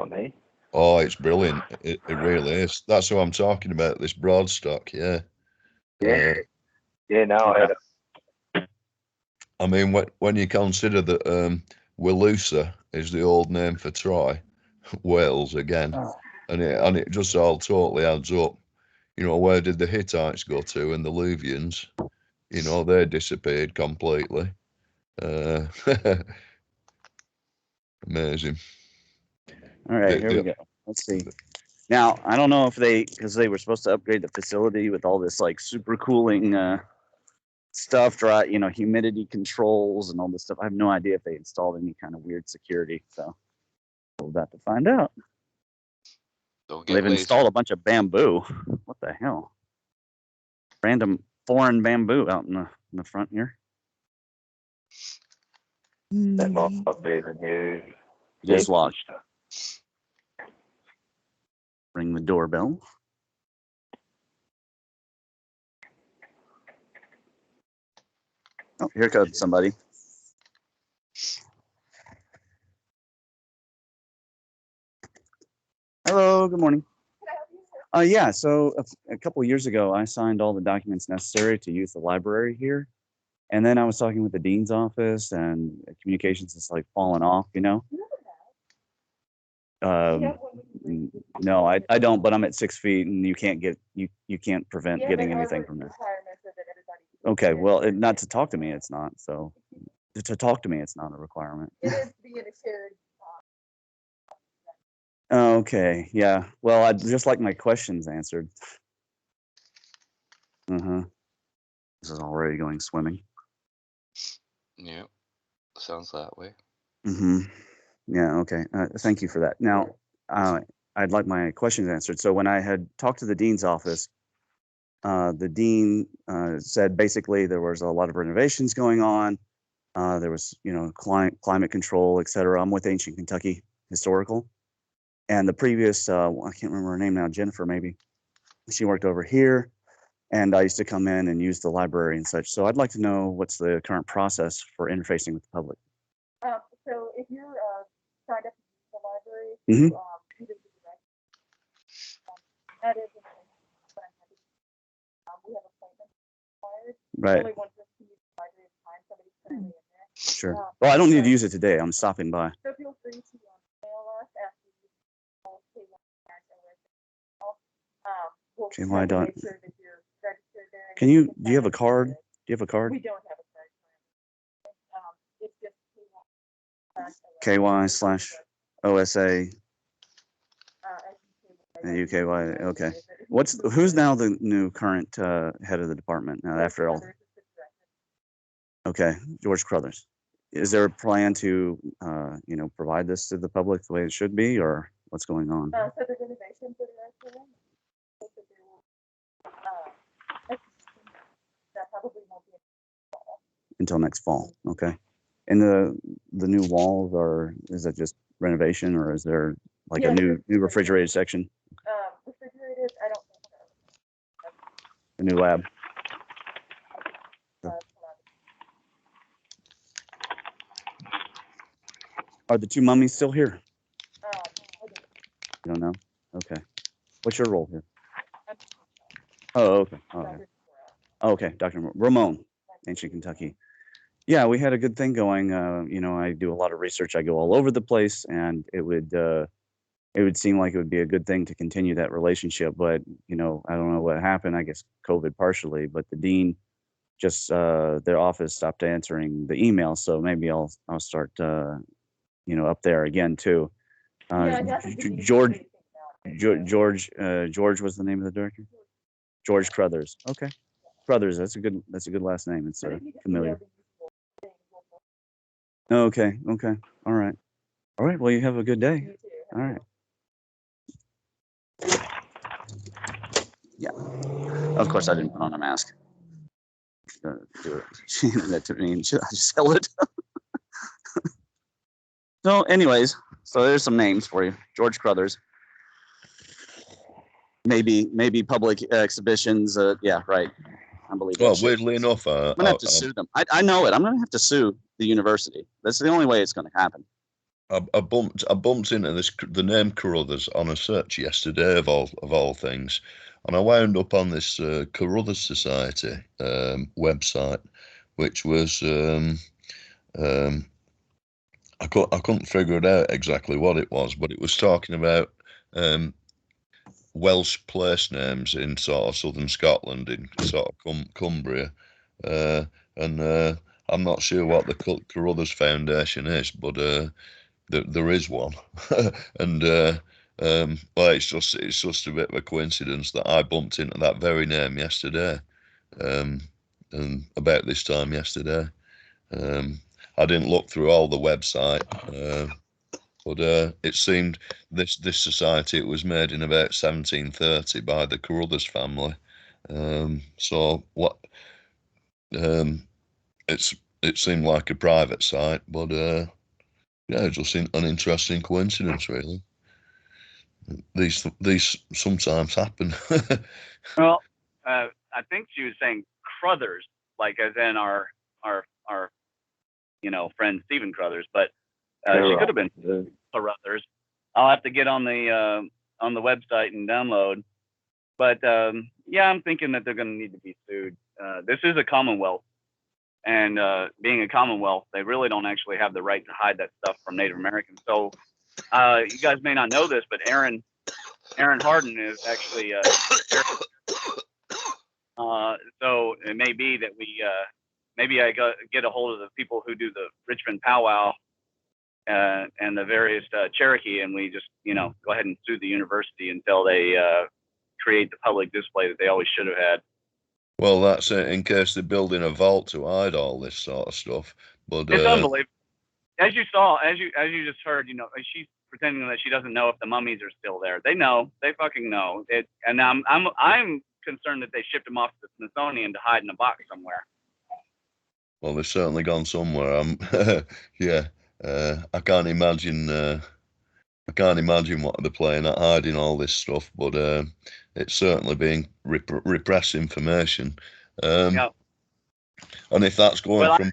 funny. Oh, it's brilliant. It really is. That's what I'm talking about. This broadstock, yeah. Yeah. Yeah, no. I mean, when you consider that Wilusa is the old name for Troy, Wales again, and it just all totally adds up. You know, where did the Hittites go to and the Luvians? You know, they disappeared completely. Amazing. All right, here we go. Let's see. Now, I don't know if because they were supposed to upgrade the facility with all this like super cooling stuff, dry, humidity controls and all this stuff. I have no idea if they installed any kind of weird security. So we're about to find out. They've installed a bunch of bamboo. What the hell? Random foreign bamboo out in the front here. That must be the new Dishwashed. Ring the doorbell. Oh, here comes somebody. Hello, good morning. Yeah, so a couple of years ago, I signed all the documents necessary to use the library here. And then I was talking with the dean's office, and communications is like falling off, No, I don't, but I'm at 6 feet, and you can't prevent getting anything from there. Okay, well, not to talk to me, it's not. So to talk to me, it's not a requirement. It is to be in a shared. Okay, yeah. Well, I'd just like my questions answered. This is already going swimming. Yeah, sounds that way. Yeah, okay. Thank you for that. Now, I'd like my questions answered. So when I had talked to the dean's office, the dean said basically there was a lot of renovations going on. There was, climate control, et cetera. I'm with Ancient Kentucky Historical. And the previous, I can't remember her name now, Jennifer maybe, she worked over here. And I used to come in and use the library and such. So I'd like to know what's the current process for interfacing with the public. So if you're signed up to use the library, you do the direct. That is what I'm happy to. We have appointments required. Right. Only one person can use the library at a time. Somebody's currently in there. Sure. Well, I don't need to use it today. I'm stopping by. So feel free to mail us after you call Okay, why don't? Can you? Do you have a card? Do you have a card? We don't have a card. It's just KY/OSA. UKY. Okay. Who's now the new current head of the department now after all? Okay, George Crothers. Is there a plan to provide this to the public the way it should be, or what's going on? So the renovations that are actually that probably won't be until next fall. Okay. And the new walls is it just renovation, or is there like a new refrigerated section? Refrigerated, I don't think so. A new lab. Are the two mummies still here? You don't know? Okay. What's your role here? Oh, okay. Okay. Okay, Dr. Ramon, Ancient Kentucky. Yeah, we had a good thing going. I do a lot of research. I go all over the place, and it would seem like it would be a good thing to continue that relationship. But I don't know what happened. I guess COVID partially, but the dean just their office stopped answering the email. So maybe I'll start up there again too. George was the name of the director. George Crothers. Okay. Crothers, that's a good last name. It's familiar. Okay. All right. Well, you have a good day. All right. Yeah. Of course, I didn't put on a mask. Do it. She handed that to me, and I just held it. So, anyways, there's some names for you. George Crothers. Maybe public exhibitions. Yeah, right. I believe. Well, weirdly enough, I'm gonna have to sue them. I know it. I'm gonna have to sue the university. That's the only way it's gonna happen. I bumped into the name Carruthers on a search yesterday of all things, and I wound up on this Carruthers Society website, which was I couldn't figure it out exactly what it was, but it was talking about Welsh place names in sort of southern Scotland, in sort of Cumbria, and I'm not sure what the Carruthers Foundation is, but there is one, and well, it's just a bit of a coincidence that I bumped into that very name yesterday, and about this time yesterday. I didn't look through all the website, but it seemed this society, it was made in about 1730 by the Carruthers family. So what? It seemed like a private site, but yeah, just an interesting coincidence, really. These sometimes happen. Well, I think she was saying Crothers, like as in our friend Stephen Crothers, but she could have been Carruthers. I'll have to get on the website and download. But yeah, I'm thinking that they're going to need to be sued. This is a Commonwealth, and being a Commonwealth, they really don't actually have the right to hide that stuff from Native Americans. So you guys may not know this, but Aaron Harden is actually so it may be that we maybe I get a hold of the people who do the Richmond powwow and the various Cherokee, and we just go ahead and sue the university until they create the public display that they always should have had. Well, that's it, in case they're building a vault to hide all this sort of stuff. But it's unbelievable. As you saw, as you just heard, she's pretending that she doesn't know if the mummies are still there. They know. They fucking know. And I'm concerned that they shipped them off to the Smithsonian to hide in a box somewhere. Well, they've certainly gone somewhere. Yeah. I can't imagine what they're playing at, hiding all this stuff. But it's certainly being repressed information. Yeah. And if that's going from,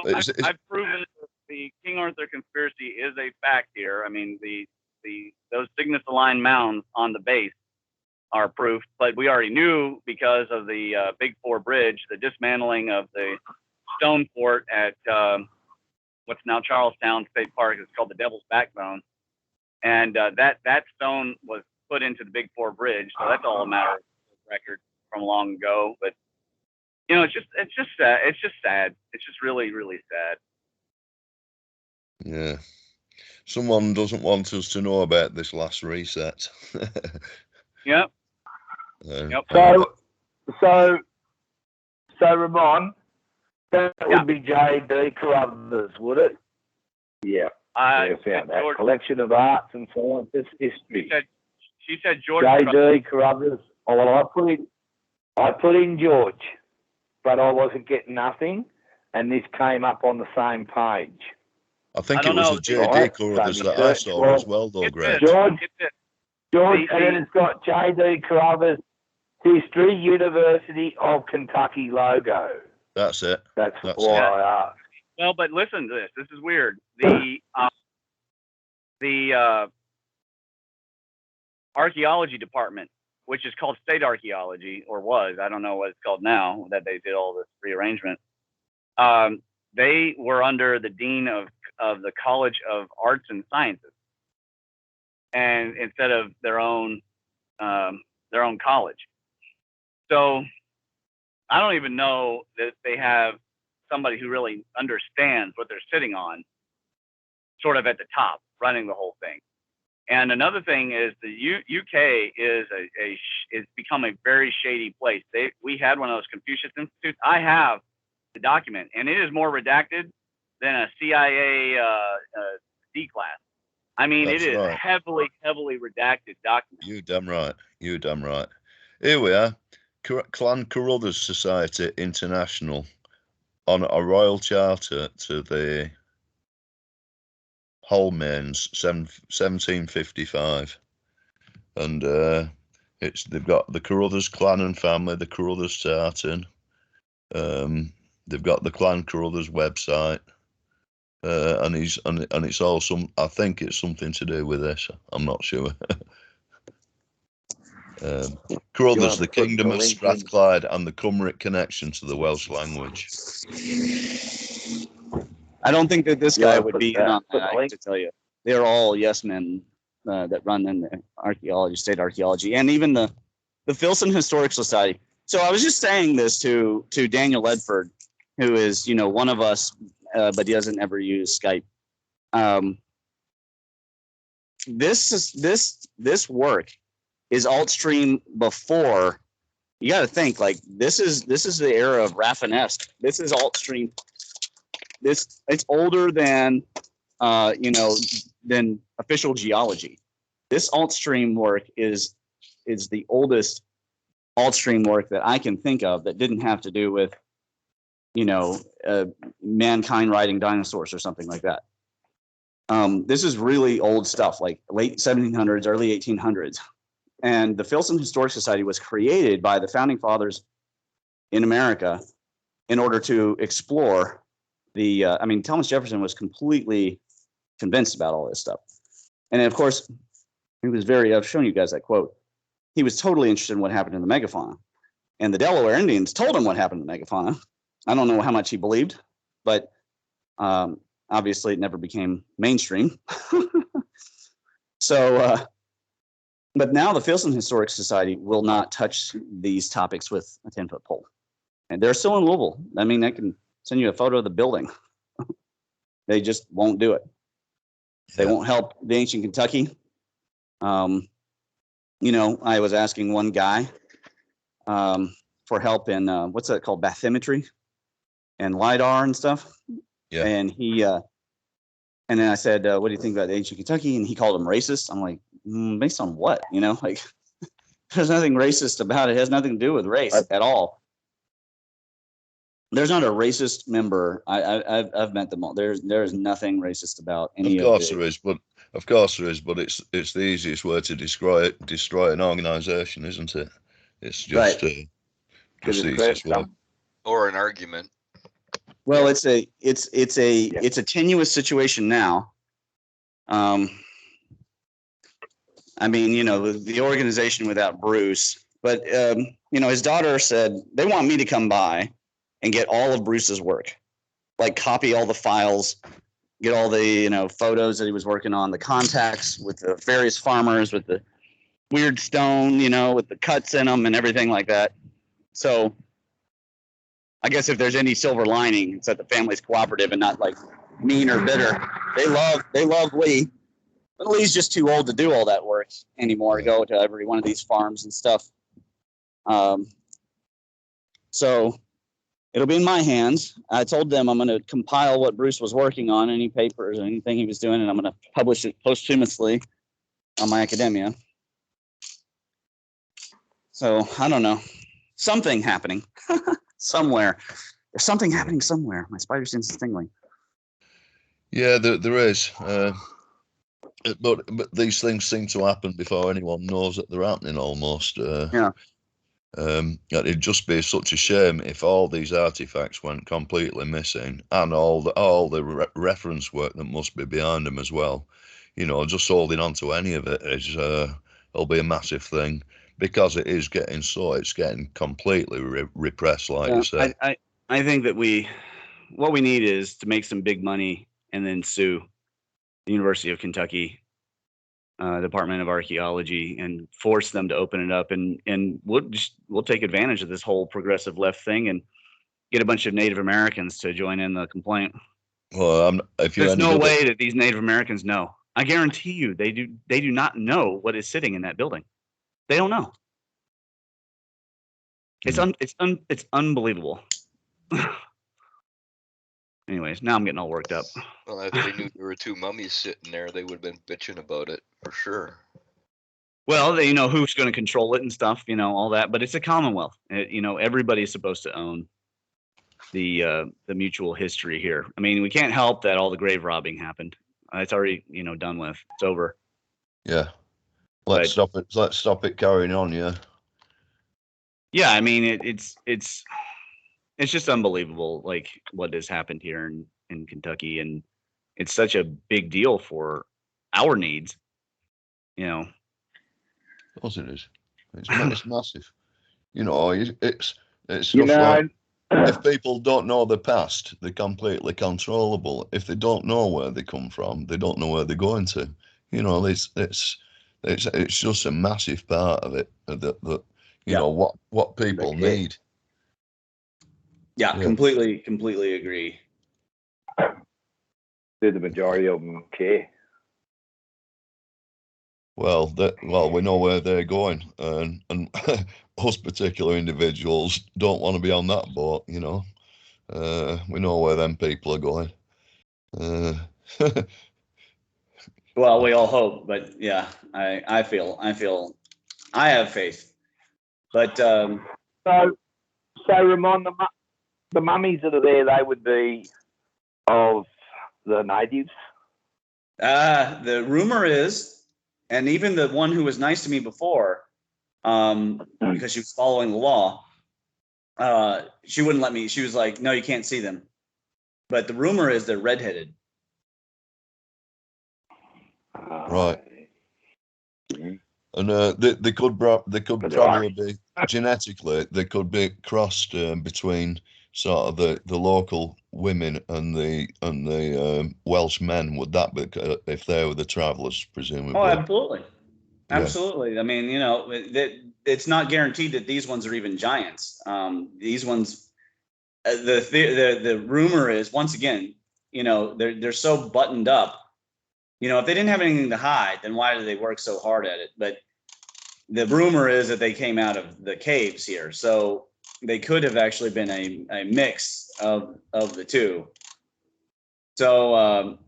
I've proven that the King Arthur conspiracy is a fact here. I mean, those Cygnus aligned mounds on the base are proof, but we already knew because of the Big Four Bridge, the dismantling of the stone fort at what's now Charlestown State Park. It's called the Devil's Backbone, and that stone was put into the Big Four Bridge. So that's all a matter of record from long ago. But it's just sad. It's just sad. It's just really, really sad. Yeah. Someone doesn't want us to know about this last reset. Yep. Yep. So Ramon, that would be J.D. Carruthers, would it? Yeah. I found that collection of arts and sciences history. She said George. J.D. Carruthers. Oh, well, I put in George, but I wasn't getting nothing, and this came up on the same page. I think it was a J.D. Carruthers that I saw as well, though, Greg. George, and then it's got J.D. Carruthers History, University of Kentucky logo. That's it. That's why I asked. Well, but listen to this. This is weird. The archaeology department, which is called state archaeology, or was, I don't know what it's called now that they did all this rearrangement. They were under the dean of the College of Arts and Sciences, and instead of their own college. So I don't even know that they have somebody who really understands what they're sitting on, sort of at the top, running the whole thing. And another thing is the UK is become a very shady place. We had one of those Confucius Institutes. I have the document, and it is more redacted than a CIA D class. I mean, it is right. heavily redacted document. You damn right. Here we are, Clan Carruthers Society International, on a royal charter to the Holmains, 1755, and they've got the Carruthers clan and family, the Carruthers tartan. They've got the Clan Carruthers website. and it's all I think it's something to do with this. I'm not sure. Carruthers, the Kingdom of Strathclyde and the Cymric connection to the Welsh language. I don't think that this guy would be in on that, I have to tell you. They're all yes men that run in the archaeology, state archaeology, and even the Filson Historic Society. So I was just saying this to Daniel Ledford, who is, one of us, but he doesn't ever use Skype. This work is alt-stream before. You got to think, like, this is the era of Rafinesque. This is alt-stream. It's older than than official geology. This alt-stream work is the oldest alt-stream work that I can think of that didn't have to do with mankind riding dinosaurs or something like that. This is really old stuff, like late 1700s, early 1800s. And the Filson Historic Society was created by the founding fathers in America in order to explore Thomas Jefferson was completely convinced about all this stuff. And of course, I've shown you guys that quote. He was totally interested in what happened in the megafauna. And the Delaware Indians told him what happened in the megafauna. I don't know how much he believed, but obviously it never became mainstream. But now the Filson Historic Society will not touch these topics with a 10-foot pole. And they're still in Louisville. I mean, I can send you a photo of the building. They just won't do it. They won't help the ancient Kentucky. I was asking one guy for help in what's that called, bathymetry and LIDAR and stuff. Yeah. And he and then I said, what do you think about the ancient Kentucky? And he called him racist. I'm like, based on what? There's nothing racist about it. It has nothing to do with race at all. There's not a racist member. I've met them all. There's nothing racist about any of course there is, but it's the easiest way to destroy an organization, isn't it? It's just right. Just the easiest way. Or an argument. Well, it's a tenuous situation now. The organization without Bruce, but his daughter said they want me to come by and get all of Bruce's work, like copy all the files, get all the photos that he was working on, the contacts with the various farmers, with the weird stone, with the cuts in them and everything like that. So I guess if there's any silver lining, it's that the family's cooperative and not like mean or bitter. They love Lee, but Lee's just too old to do all that work anymore, to go to every one of these farms and stuff. So it'll be in my hands. I told them I'm going to compile what Bruce was working on, any papers, anything he was doing, and I'm going to publish it posthumously on my academia. So I don't know. Something happening somewhere. There's something happening somewhere. My spider sense is tingling. Yeah, there is. But these things seem to happen before anyone knows that they're happening almost. It'd just be such a shame if all these artifacts went completely missing, and all the reference work that must be behind them as well. Just holding on to any of it is it'll be a massive thing, because it's getting completely repressed, like you say. I think that what we need is to make some big money and then sue the University of Kentucky Department of Archaeology and force them to open it up, and we'll take advantage of this whole progressive left thing and get a bunch of Native Americans to join in the complaint. Well, there's no way that these Native Americans know. I guarantee you, they do not know what is sitting in that building. They don't know. It's unbelievable. Anyways, now I'm getting all worked up. Well, if they knew there were two mummies sitting there, they would have been bitching about it for sure. Well, they who's going to control it and stuff, all that. But it's a commonwealth. Everybody's supposed to own the mutual history here. I mean, we can't help that all the grave robbing happened. It's already done with. It's over. Yeah. Let's stop it. Let's stop it carrying on. Yeah. Yeah, I mean, it's just unbelievable, like what has happened here in Kentucky, and it's such a big deal for our needs, you know. Of course it is. It's massive. You know, it's stuff You know, like, if people don't know the past, they're completely controllable. If they don't know where they come from, they don't know where they're going to. You know, it's just a massive part of it that you know what people need. Yeah, completely agree. Do the majority of them care? Well, we know where they're going, and us particular individuals don't want to be on that boat. You know, we know where them people are going. Well, we all hope, but yeah, I have faith. But so Ramon, the mummies that are there, they would be of the natives. The rumor is, and even the one who was nice to me before, because she was following the law, she wouldn't let me. She was like, "No, you can't see them." But the rumor is they're redheaded. Right. And they could probably be genetically, they could be crossed between sort of the local women and the Welsh men. Would that be if they were the travellers, presumably? Oh, absolutely, Yeah. absolutely. I mean, you know, it's not guaranteed that these ones are even giants. These ones, the rumor is, once again, you know, they're so buttoned up. You know, if they didn't have anything to hide, then why do they work so hard at it? But the rumor is that they came out of the caves here, so they could have actually been a mix of the two. So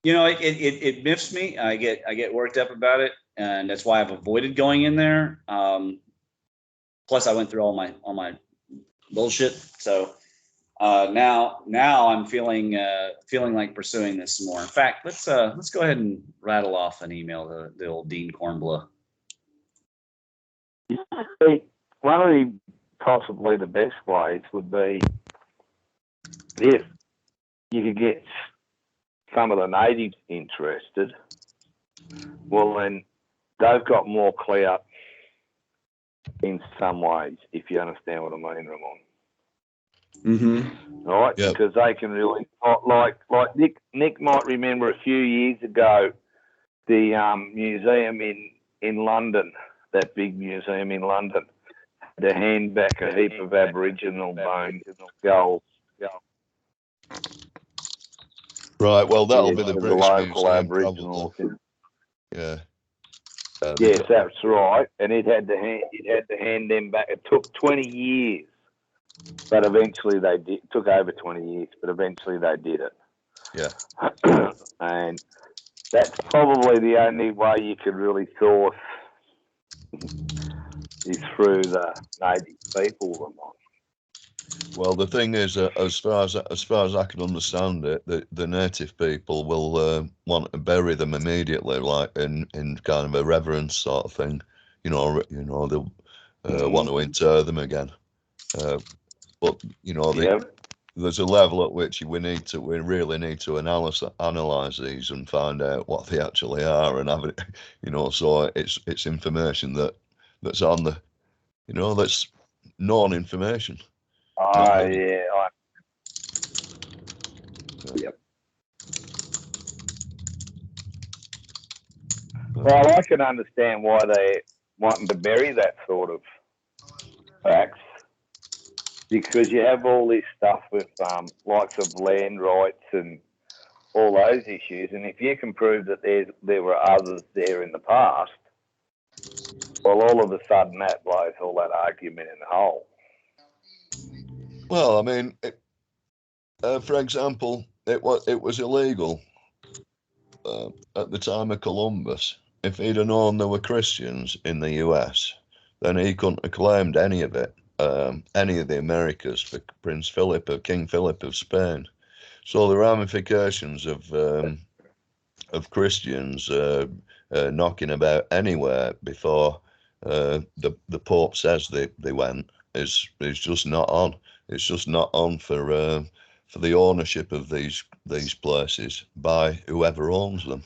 you know, it miffs me. I get worked up about it, and that's why I've avoided going in there. Plus, I went through all my bullshit. So now I'm feeling like pursuing this some more. In fact, let's go ahead and rattle off an email to the old Dean Cornblow. One of the possibly the best ways would be if you could get some of the natives interested. Well, then they've got more clout in some ways, if you understand what I mean, Ramon. Mm-hmm. Right? Yep. Because they can really, like Nick might remember a few years ago, the museum in London, that big museum in London, to hand back a heap of Aboriginal bone skulls. Right. Well, that'll be the to British local Museum, Aboriginals. probably. Yeah. Yes, that's right. And it had to hand them back. It took 20 years, but eventually they did. It took over 20 years, but eventually they did it. Yeah. And that's probably the only way you could really source is through the native people. Well, the thing is, as far as I can understand it, the native people will want to bury them immediately, like in kind of a reverence sort of thing. You know, they'll want to inter them again. But you know, there's a level at which we really need to analyze these and find out what they actually are and have it. You know, so it's information that's on the, you know, that's known information. Oh, yeah. Yep. Well, I can understand why they're wanting to bury that sort of facts, because you have all this stuff with likes of land rights and all those issues, and if you can prove that there were others there in the past, well, all of a sudden that blows all that argument in the hole. Well, I mean, for example, it was illegal at the time of Columbus. If he'd have known there were Christians in the US, then he couldn't have claimed any of it, any of the Americas for Prince Philip or King Philip of Spain. So the ramifications of Christians knocking about anywhere before the Pope says they went is just not on. It's just not on for the ownership of these places by whoever owns them.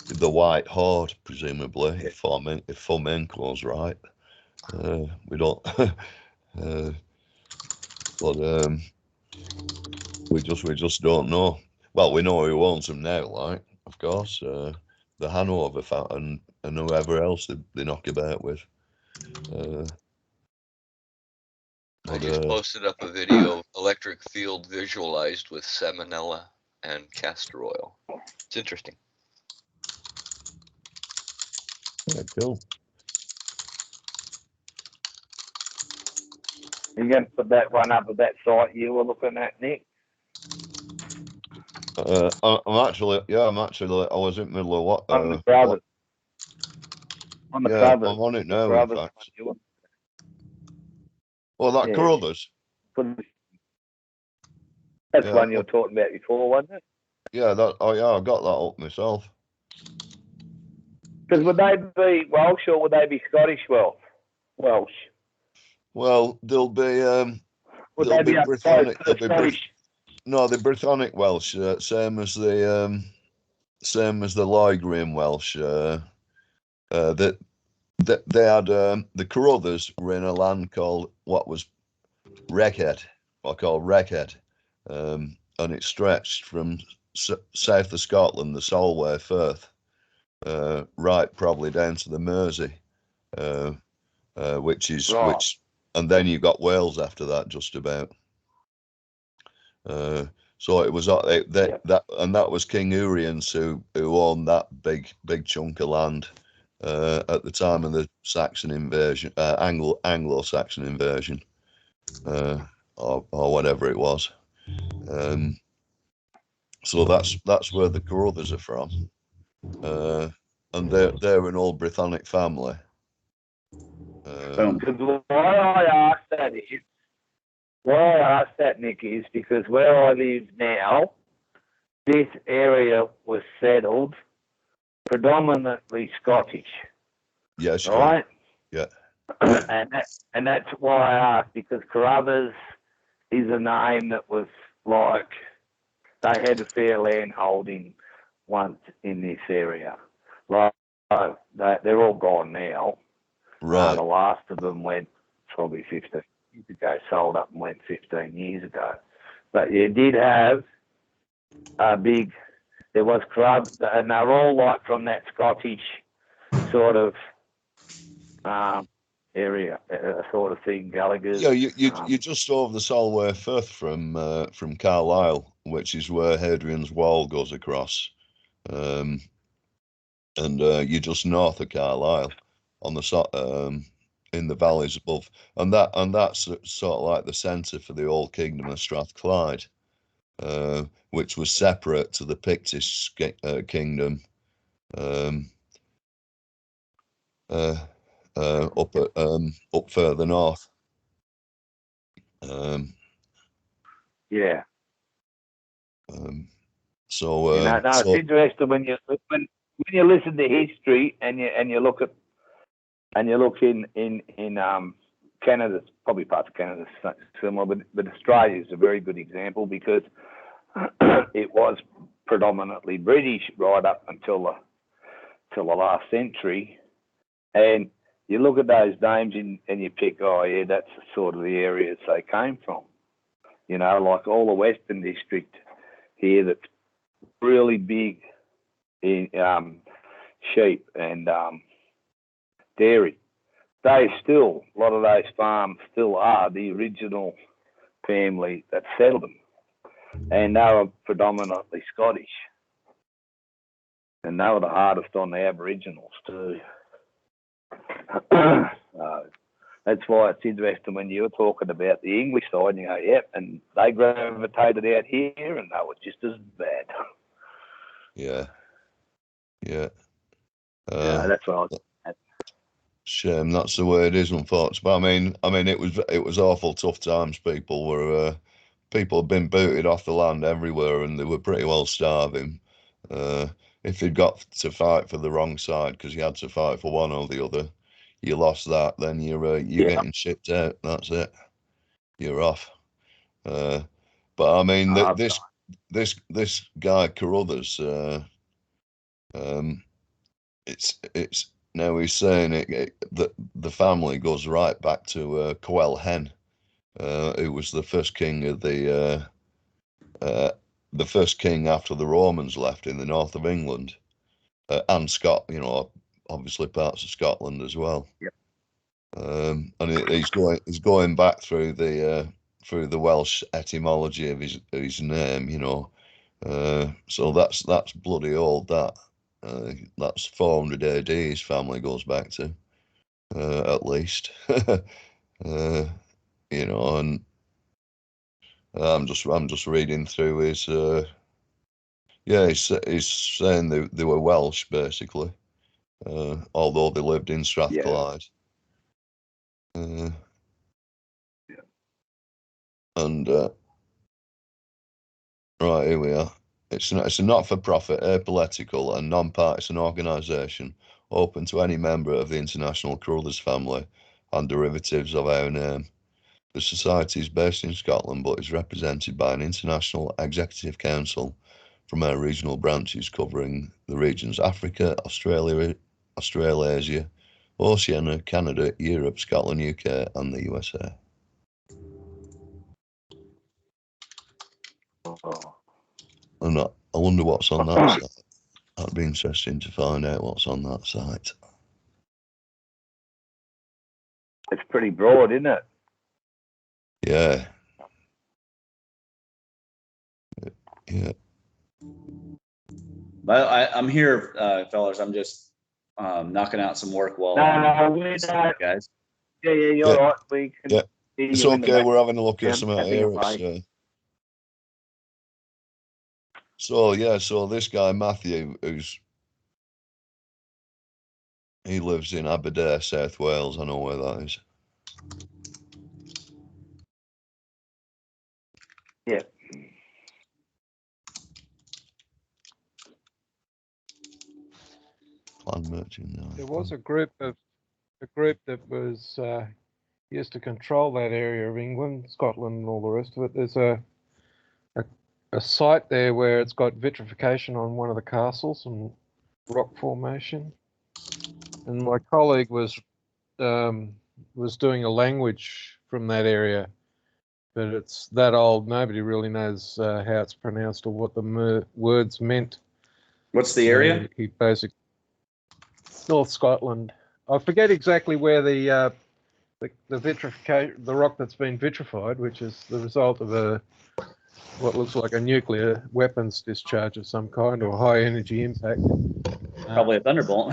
The White Horde, presumably, if Fomenko's right. We don't, but we just don't know. Well, we know who owns them now, like, of course, the Hanover and whoever else they knock about with. I just posted up a video of electric field visualized with salmonella and castor oil. It's interesting. Yeah, cool. You going to put that one up at that site you were looking at, Nick? I'm actually, I was in the middle of what? On the Crothers. On the Crothers. I'm on it now, in fact. Well, that Yeah. Crothers. That's one you were talking about before, wasn't it? Yeah, I got that up myself. Because would they be Welsh or would they be Scottish Welsh? Well, they'll be Would they be Brythonic. Scottish? No, the Brythonic Welsh, same as the Ligurian Welsh. That they had the Crothers were in a land called what was Wreckhead, and it stretched from south of Scotland, the Solway Firth, right probably down to the Mersey, which, and then you got Wales after that, just about. So it was that was King Uriens who owned that big chunk of land at the time of the Saxon invasion, Anglo-Saxon invasion, or whatever it was. So that's where the Crothers are from, and they're an old Brythonic family. Why I asked that, Nick, is because where I live now, this area was settled predominantly Scottish. Yes. Right? Yeah. And that's why I asked, because Carruthers is a name that was like, they had a fair land holding once in this area. Like, they're all gone now. Right. The last of them went probably 15 years ago, sold up and went 15 years ago. But you did have there was Carruthers, and they're all like from that Scottish sort of area, sort of thing, Gallagher's. Yeah, you just over the Solway Firth from Carlisle, which is where Hadrian's Wall goes across, and you're just north of Carlisle on the in the valleys above, and that's sort of like the centre for the old kingdom of Strathclyde, which was separate to the Pictish kingdom. Up further north. Yeah. So it's interesting when you listen to history and you look in Canada, probably parts of Canada similar, but Australia is a very good example because it was predominantly British right up until the last century, and you look at those names and you pick, oh yeah, that's sort of the areas they came from. You know, like all the Western District here that's really big in sheep and dairy. A lot of those farms still are the original family that settled them. And they were predominantly Scottish. And they were the hardest on the Aboriginals too. That's why it's interesting when you were talking about the English side, you go, yep, and they gravitated out here and they were just as bad. Yeah. That's what I was. Shame that's the way it is, unfortunately. But I mean, it was awful tough times. People had been booted off the land everywhere, and they were pretty well starving. If they'd got to fight for the wrong side, because you had to fight for one or the other, you lost that, then you're getting shipped out. That's it. You're off. But I mean, this guy Carruthers, it's now he's saying that the family goes right back to Coel Hen, who was the first king of the first king after the Romans left in the north of England, and obviously parts of Scotland as well. Yep. And he's going back through the Welsh etymology of his name, so that's bloody old. That's 400 AD. His family goes back to, at least. And I'm just reading through his. He's saying they were Welsh basically, although they lived in Strathclyde. And right, here we are. It's a not-for-profit, apolitical, and non-partisan organisation open to any member of the International Carruthers family and derivatives of our name. The society is based in Scotland, but is represented by an international executive council from our regional branches covering the regions Africa, Australasia, Oceania, Canada, Europe, Scotland, UK, and the USA. I wonder what's on that site. That'd be interesting to find out what's on that site. It's pretty broad, isn't it? Yeah. Yeah. I'm here, fellas. I'm just knocking out some work while we're not, guys. Yeah, you're right. We can. Yeah. It's okay. We're having a look at some here. So this guy Matthew, he lives in Aberdare, South Wales. I know where that is. Yeah. Clan merchant. There was a group that was used to control that area of England, Scotland, and all the rest of it. There's a site there where it's got vitrification on one of the castles and rock formation. And my colleague was doing a language from that area, but it's that old. Nobody really knows how it's pronounced or what the words meant. What's the area? He basically North Scotland. I forget exactly where the vitrification, the rock that's been vitrified, which is the result of what looks like a nuclear weapons discharge of some kind or high energy impact. Probably a thunderbolt.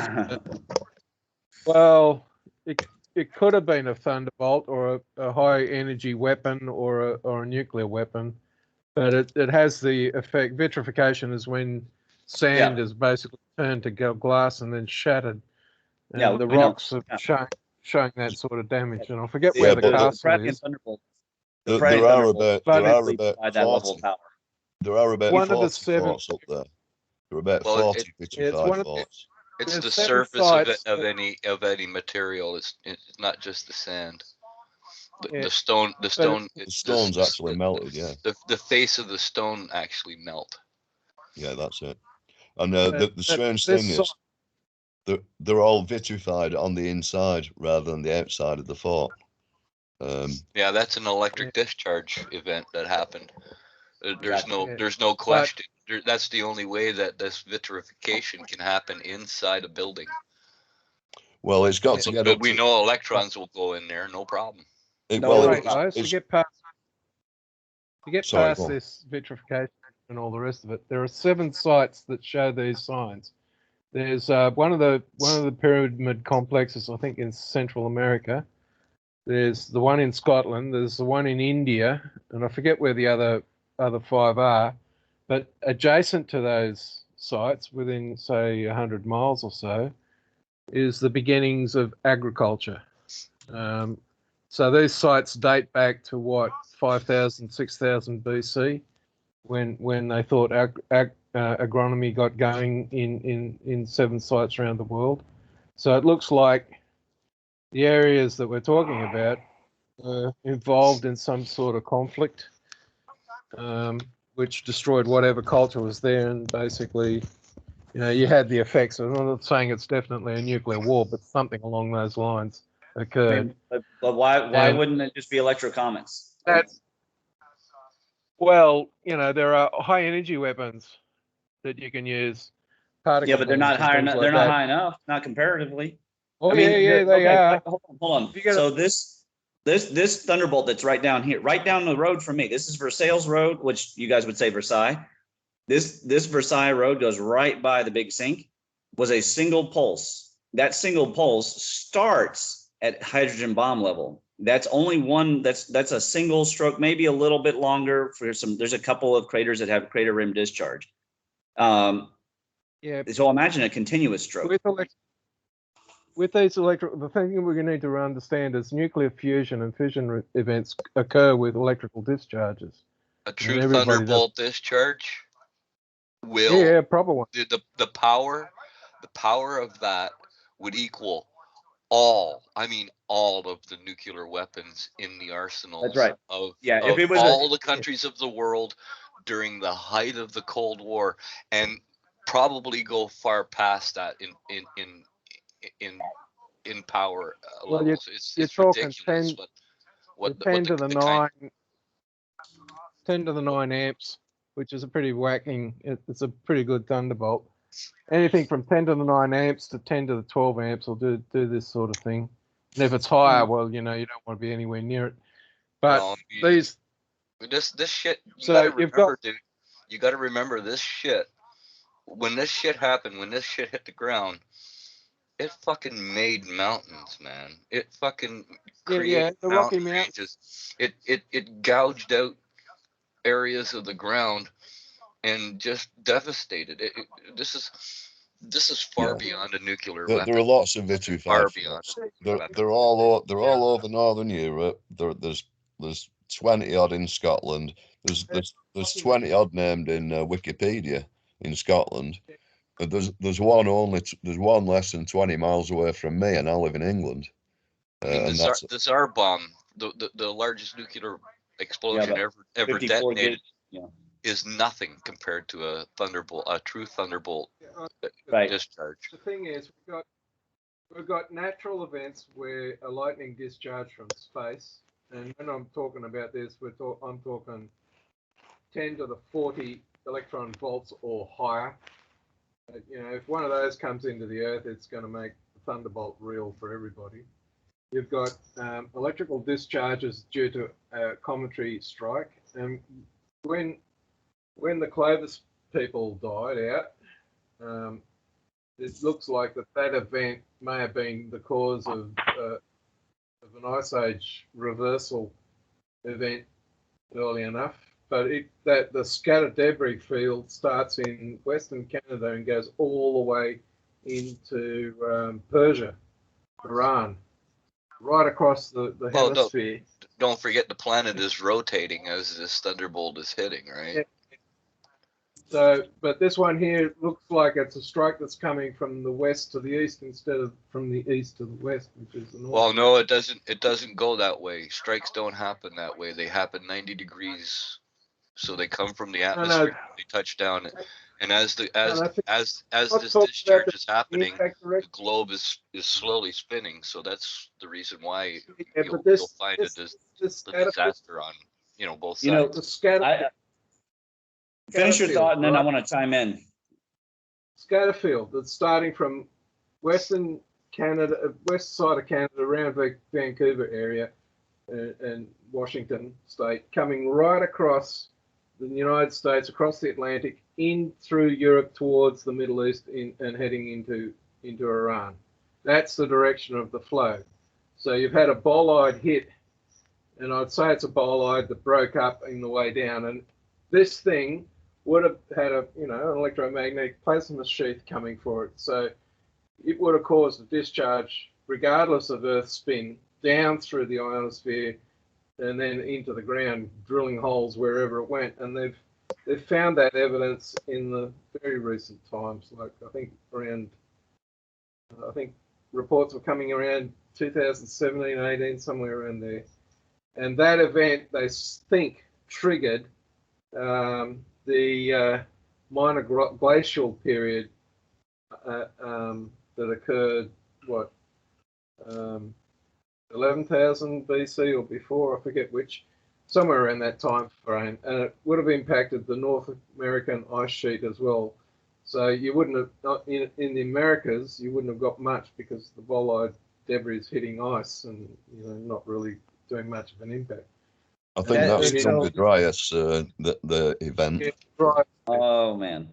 Well, it could have been a thunderbolt or a high energy weapon or a nuclear weapon, but it has the effect. Vitrification is when sand is basically turned to glass and then shattered. And the rocks have shown that sort of damage. And I forget where the castle is. There are about 40 forts up there. There are about 40 vitrified forts. It's the surface of any material. It's not just the sand. The stone's actually melted. Yeah. The face of the stone actually melt. Yeah, that's it. And the strange thing is, they're all vitrified on the inside rather than the outside of the fort. Yeah, that's an electric discharge event that happened. There's no question. That's the only way that this vitrification can happen inside a building. Well, it's got to get up. We know electrons will go in there, no problem. To get past this vitrification and all the rest of it, there are 7 sites that show these signs. There's one of the pyramid complexes, I think, in Central America. There's the one in Scotland. There's the one in India, and I forget where the other 5 are. But adjacent to those sites, within say 100 miles or so, is the beginnings of agriculture. So these sites date back to what, 5,000, 6,000 BC, when they thought agronomy got going in 7 sites around the world. So it looks like the areas that we're talking about were involved in some sort of conflict which destroyed whatever culture was there, and basically, you had the effects. I'm not saying it's definitely a nuclear war, but something along those lines occurred. But why wouldn't it just be electrocomets? Well, there are high energy weapons that you can use. Yeah, but they're not high enough. They're not high enough, not comparatively. Oh, they are. Hold on. So this Thunderbolt that's right down here, right down the road from me. This is Versailles Road, which you guys would say Versailles. This Versailles Road goes right by the big sink. Was a single pulse. That single pulse starts at hydrogen bomb level. That's only one. That's a single stroke, maybe a little bit longer for some. There's a couple of craters that have crater rim discharge. Yeah. So imagine a continuous stroke. With these the thing we're going to need to understand is nuclear fusion and fission events occur with electrical discharges. A true Thunderbolt discharge will. Yeah, proper one. The power of that would equal all of the nuclear weapons in the arsenals. That's right. Of if it was all the countries of the world during the height of the Cold War, and probably go far past that in power levels. It's ridiculous. 10 to the 9 amps, which is a pretty whacking. It's a pretty good Thunderbolt. Anything from 10 to the 9 amps to 10 to the 12 amps will do this sort of thing. And if it's higher, well, you don't want to be anywhere near it. But this shit. You got to remember this shit. When this shit happened, when this shit hit the ground, it fucking made mountains, man. It fucking created the Rocky Mountains. It gouged out areas of the ground and just devastated it. This is far beyond a nuclear weapon. There are lots of vitrification. They're all over Northern Europe. There's 20 odd in Scotland. There's 20 odd named in Wikipedia in Scotland. There's one less than 20 miles away from me, and I live in England. The Tsar bomb, the largest nuclear explosion ever detonated, is nothing compared to a true Thunderbolt discharge. The thing is, we've got natural events where a lightning discharge from space, and when I'm talking about this, I'm talking 10 to the 40 electron volts or higher. If one of those comes into the Earth, it's going to make the Thunderbolt real for everybody. You've got electrical discharges due to a cometary strike, and when the Clovis people died out, it looks like that event may have been the cause of an ice age reversal event early enough. But the scattered debris field starts in Western Canada and goes all the way into Persia, Iran, right across the hemisphere. Don't forget the planet is rotating as this Thunderbolt is hitting, right? Yeah. So, but this one here looks like it's a strike that's coming from the west to the east instead of from the east to the west, which is the north. Well, no, it doesn't. It doesn't go that way. Strikes don't happen that way. They happen 90 degrees. So they come from the atmosphere. They touch down, and as this discharge is happening, the globe is slowly spinning. So that's the reason why you'll find the disaster on both sides. Finish your thought, and then I want to chime in. Scatter field that's starting from Western Canada, west side of Canada, around Vancouver area, and Washington State, coming right across the United States, across the Atlantic, in through Europe towards the Middle East, and heading into Iran. That's the direction of the flow. So you've had a bolide hit, and I'd say it's a bolide that broke up in the way down, and this thing would have had an electromagnetic plasma sheath coming for it. So it would have caused a discharge, regardless of Earth spin, down through the ionosphere and then into the ground, drilling holes wherever it went. And they've found that evidence in the very recent times. Like I think reports were coming around 2017, 18, somewhere around there. And that event, they think, triggered the minor glacial period that occurred, what, 11,000 BC or before, I forget which, somewhere around that time frame, and it would have impacted the North American ice sheet as well. So you wouldn't have, in the Americas, you wouldn't have got much because the bolide debris is hitting ice and not really doing much of an impact. I think that's Jumpy Dryas, the event. Yeah, right. Oh man.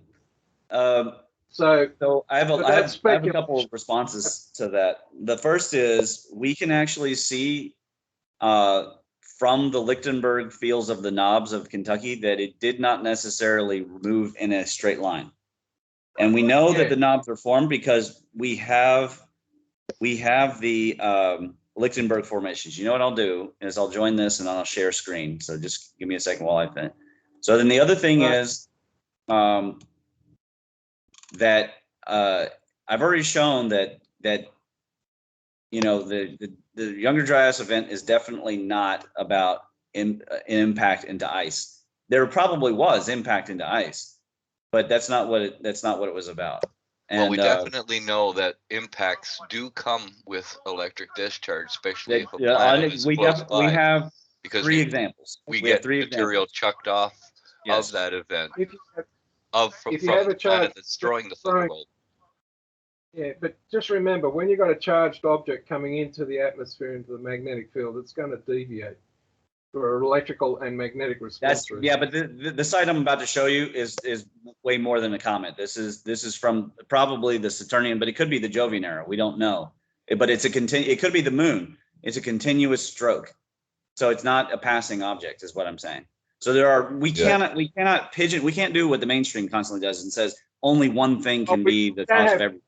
So I have a couple of responses to that. The first is we can actually see from the Lichtenburg fields of the knobs of Kentucky that it did not necessarily move in a straight line. And we know that the knobs are formed because we have the Lichtenburg formations. You know what I'll do is I'll join this and I'll share screen. So just give me a second while I finish. So then the other thing is that I've already shown that the Younger Dryas event is definitely not about impact into ice. There probably was impact into ice, but that's not what it was about. And, well, we definitely know that impacts do come with electric discharge, especially if a planet is close by. We have because three examples. We get material chucked off of that event. From the planet that's destroying the thunderbolt. Yeah, but just remember, when you've got a charged object coming into the atmosphere, into the magnetic field, it's going to deviate for electrical and magnetic response. Yeah, but the site I'm about to show you is way more than a comet. This is from probably the Saturnian, but it could be the Jovian era. We don't know. But it could be the moon. It's a continuous stroke. So it's not a passing object, is what I'm saying. So we cannot pigeon. We can't do what the mainstream constantly does and says only one thing can be the cause of everything.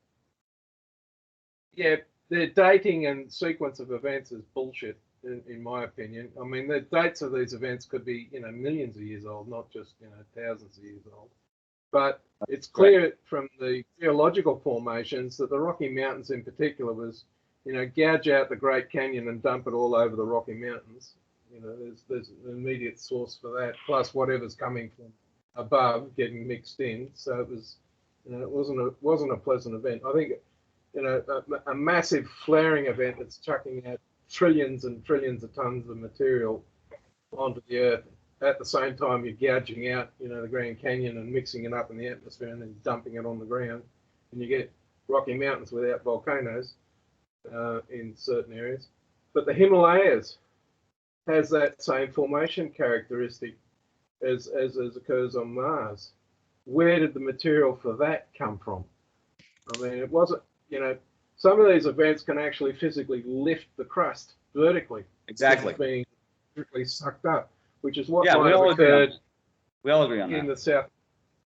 Yeah, the dating and sequence of events is bullshit, in my opinion. I mean, the dates of these events could be, millions of years old, not just, thousands of years old. But it's clear from the geological formations that the Rocky Mountains in particular was, gouge out the Great Canyon and dump it all over the Rocky Mountains. There's an immediate source for that, plus whatever's coming from above getting mixed in. So it was, it wasn't a pleasant event. I think, a massive flaring event that's chucking out trillions and trillions of tons of material onto the Earth. At the same time, you're gouging out, the Grand Canyon and mixing it up in the atmosphere and then dumping it on the ground. And you get Rocky Mountains without volcanoes in certain areas. But the Himalayas has that same formation characteristic as occurs on Mars. Where did the material for that come from? I mean, it wasn't, some of these events can actually physically lift the crust vertically. Exactly. It's being vertically sucked up, which is what we all agree on in the South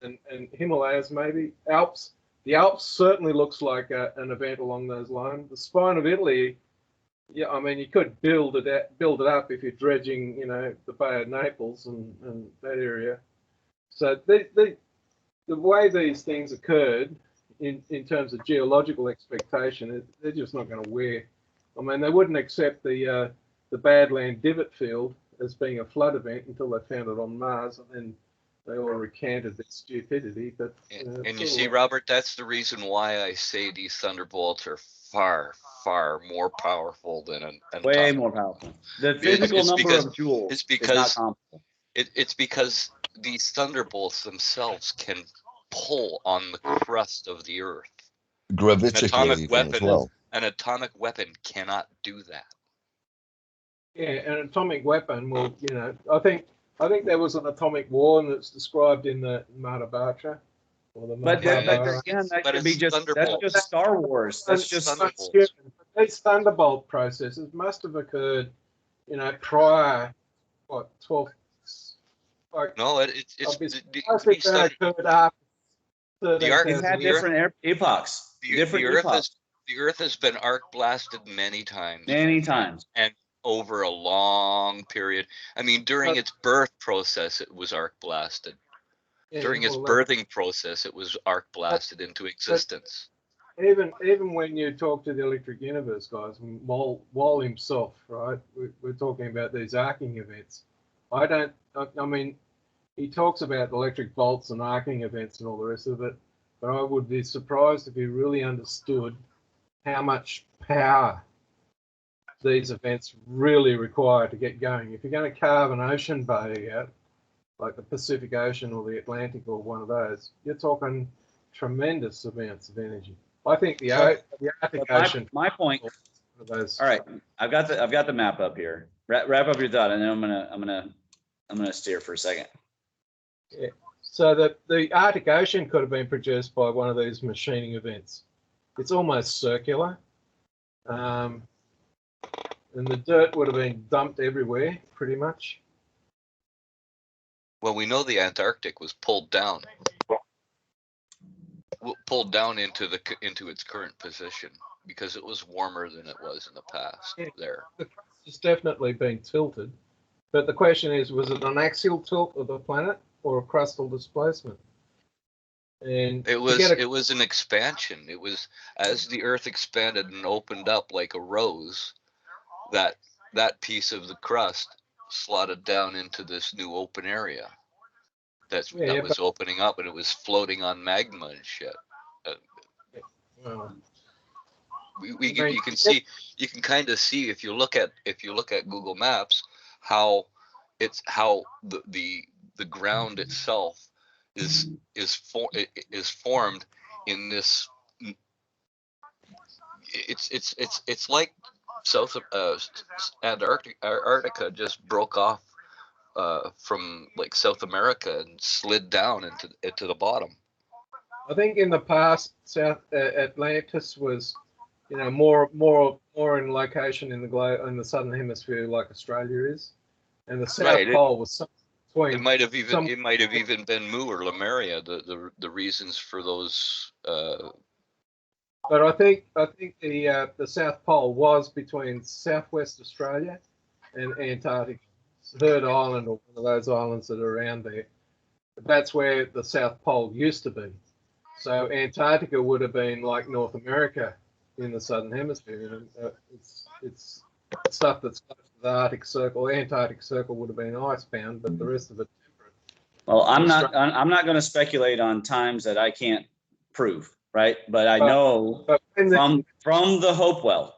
and Himalayas, maybe. Alps. The Alps certainly looks like an event along those lines. The spine of Italy, I mean, you could build it up if you're dredging, the Bay of Naples and that area. So the way these things occurred, in terms of geological expectation, they're just not going to wear. I mean, they wouldn't accept the Badland divot field as being a flood event until they found it on Mars, and they all recanted their stupidity. But and you see, Robert, that's the reason why I say these thunderbolts are far, far more powerful than an way more powerful. The physical number of joules is not comparable. It's because these thunderbolts themselves can pull on the crust of the Earth. Gravitically as well. An atomic weapon cannot do that. Yeah, an atomic weapon will, I think there was an atomic war that's described in the Mahabharata. But again, that could be that's just Star Wars. That's just Thunderbolts. These thunderbolt processes must have occurred, prior, 12. No, it's occurred after. It's had different epochs. The Earth has been arc blasted many times. And over a long period. I mean, during its birth process, it was arc blasted. Yeah, during its birthing process, it was arc blasted into existence. Even when you talk to the Electric Universe guys, Wall himself, right? We're talking about these arcing events. I mean, he talks about electric bolts and arcing events and all the rest of it, but I would be surprised if he really understood how much power these events really require to get going. If you're going to carve an ocean body out, like the Pacific Ocean or the Atlantic or one of those, you're talking tremendous amounts of energy. I think the Arctic Ocean. My point. All right, I've got the map up here. Wrap up your thought, and then I'm gonna steer for a second. Yeah. So that the Arctic Ocean could have been produced by one of these machining events. It's almost circular, and the dirt would have been dumped everywhere, pretty much. Well, we know the Antarctic was pulled down into its current position because it was warmer than it was in the past. Yeah. There, the crust has definitely been tilted, but the question is, was it an axial tilt of the planet or a crustal displacement? And it was an expansion. It was as the Earth expanded and opened up like a rose, that piece of the crust slotted down into this new open area that was opening up, and it was floating on magma and shit. You can kind of see if you look at Google Maps how the ground itself is formed in this. It's like South Antarctica just broke off from like South America and slid down into the bottom. I think in the past, South Atlantis was, more in location in the southern hemisphere like Australia is, and the South Pole was between. It might have even been Mu or Lemuria, the reasons for those. But I think the South Pole was between Southwest Australia and Antarctica. Third Island, or one of those islands that are around there. That's where the South Pole used to be. So Antarctica would have been like North America in the southern hemisphere. It's stuff that's close to the Arctic Circle. The Antarctic Circle would have been icebound, but the rest of it temperate. Well, I'm not going to speculate on times that I can't prove, right? But I know from the Hopewell,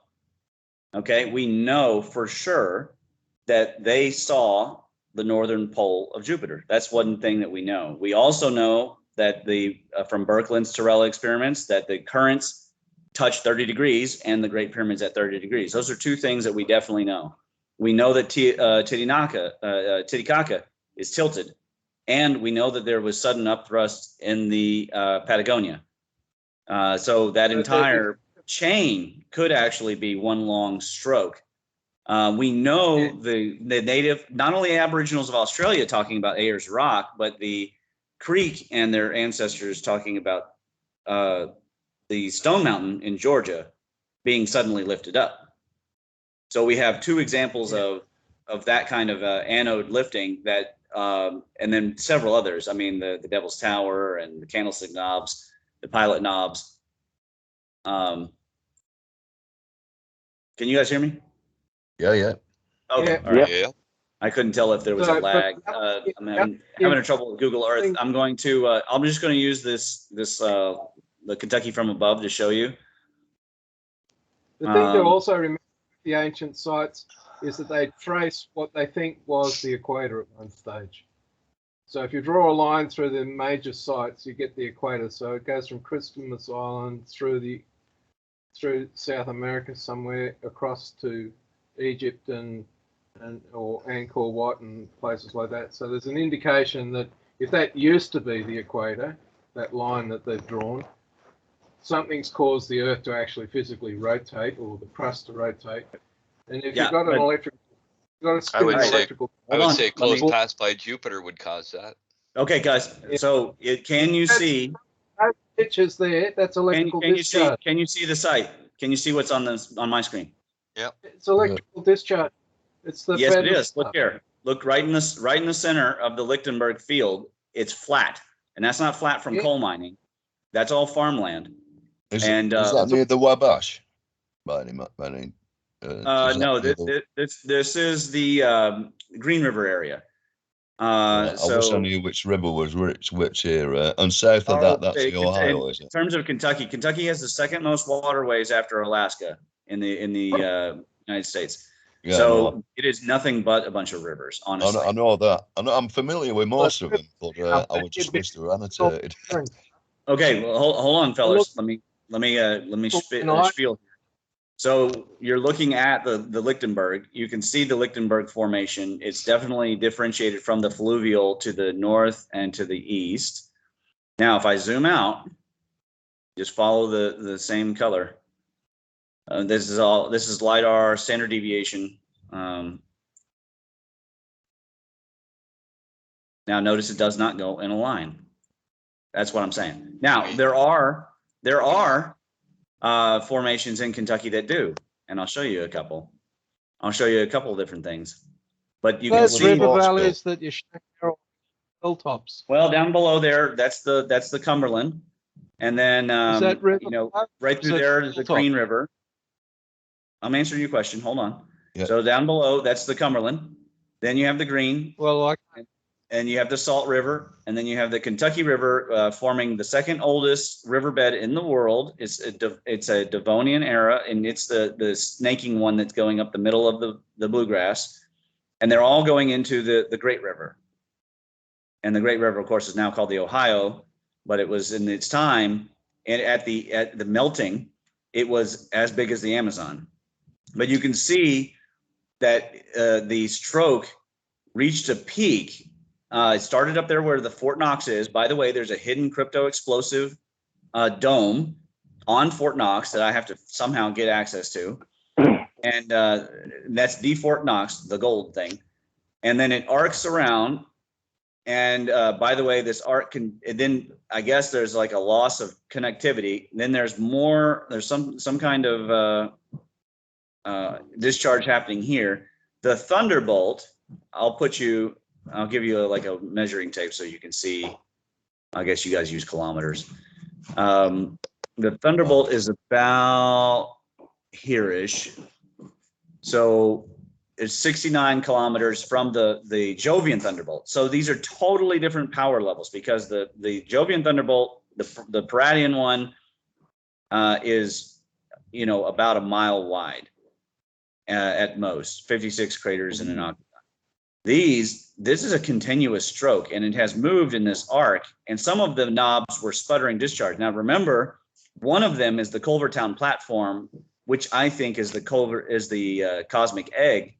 okay, we know for sure that they saw the northern pole of Jupiter. That's one thing that we know. We also know that from Birkeland's Torella experiments, that the currents touch 30 degrees and the Great Pyramid's at 30 degrees. Those are two things that we definitely know. We know that Titicaca is tilted, and we know that there was sudden upthrust in the Patagonia. So that entire chain could actually be one long stroke. We know the native, not only Aboriginals of Australia talking about Ayers Rock, but the Creek and their ancestors talking about the Stone Mountain in Georgia being suddenly lifted up. So we have two examples of that kind of anode lifting that, and then several others. I mean, the Devil's Tower and the Candlestick Knobs, the Pilot Knobs. Can you guys hear me? Yeah. Okay. All right. Yeah. I couldn't tell if there was a lag. I'm having trouble with Google Earth. I'm just going to use the Kentucky from above to show you. The thing to also remember with the ancient sites is that they trace what they think was the equator at one stage. So if you draw a line through the major sites, you get the equator. So it goes from Christmas Island through South America somewhere across to Egypt or Angkor Wat and places like that. So there's an indication that if that used to be the equator, that line that they've drawn, something's caused the Earth to actually physically rotate, or the crust to rotate. And if you've got an electrical, I would say close pass by Jupiter would cause that. Okay, guys. So can you see? That picture's there. That's electrical discharge. Can you see the site? Can you see what's on my screen? Yep. It's electrical discharge. It's the yes, it is. Look here. Look right in the center of the Lichtenburg field. It's flat, and that's not flat from coal mining. That's all farmland. Is that near the Wabash? No, this is the Green River area. I wish I knew which river was which era. And south of that, that's the Ohio, is it? In terms of Kentucky, Kentucky has the second most waterways after Alaska in the United States. Yeah, so it is nothing but a bunch of rivers, honestly. I know that. I'm familiar with most of them, but I would just wish they were annotated. Okay, well, hold on, fellas. Let me spiel. So you're looking at the Lichtenburg. You can see the Lichtenburg formation. It's definitely differentiated from the fluvial to the north and to the east. Now, if I zoom out, just follow the same color. This is LiDAR standard deviation. Now notice it does not go in a line. That's what I'm saying. Now there are formations in Kentucky that do, and I'll show you a couple. I'll show you a couple of different things. But you can see river valleys that you show hilltops. Well, down below there, that's the Cumberland, and then right through there is the Green River. I'm answering your question. Hold on. Yep. So down below, that's the Cumberland. Then you have the Green. Well, and you have the Salt River, and then you have the Kentucky River forming the second oldest riverbed in the world. It's a Devonian era, and it's the snaking one that's going up the middle of the bluegrass, and they're all going into the Great River. And the Great River, of course, is now called the Ohio, but it was in its time, and at the melting, it was as big as the Amazon. But you can see that the stroke reached a peak. It started up there where the Fort Knox is. By the way, there's a hidden crypto explosive dome on Fort Knox that I have to somehow get access to. And that's the Fort Knox, the gold thing. And then it arcs around. And by the way, this arc then I guess there's like a loss of connectivity. Then there's some kind of discharge happening here. The Thunderbolt, I'll give you a measuring tape so you can see. I guess you guys use kilometers. The Thunderbolt is about here-ish. So it's 69 kilometers from the Jovian Thunderbolt. So these are totally different power levels because the Jovian Thunderbolt, the Paradian one, is about a mile wide at most, 56 craters in an octagon. This is a continuous stroke, and it has moved in this arc, and some of the knobs were sputtering discharge. Now remember, one of them is the Culvertown platform, which I think is the Cosmic Egg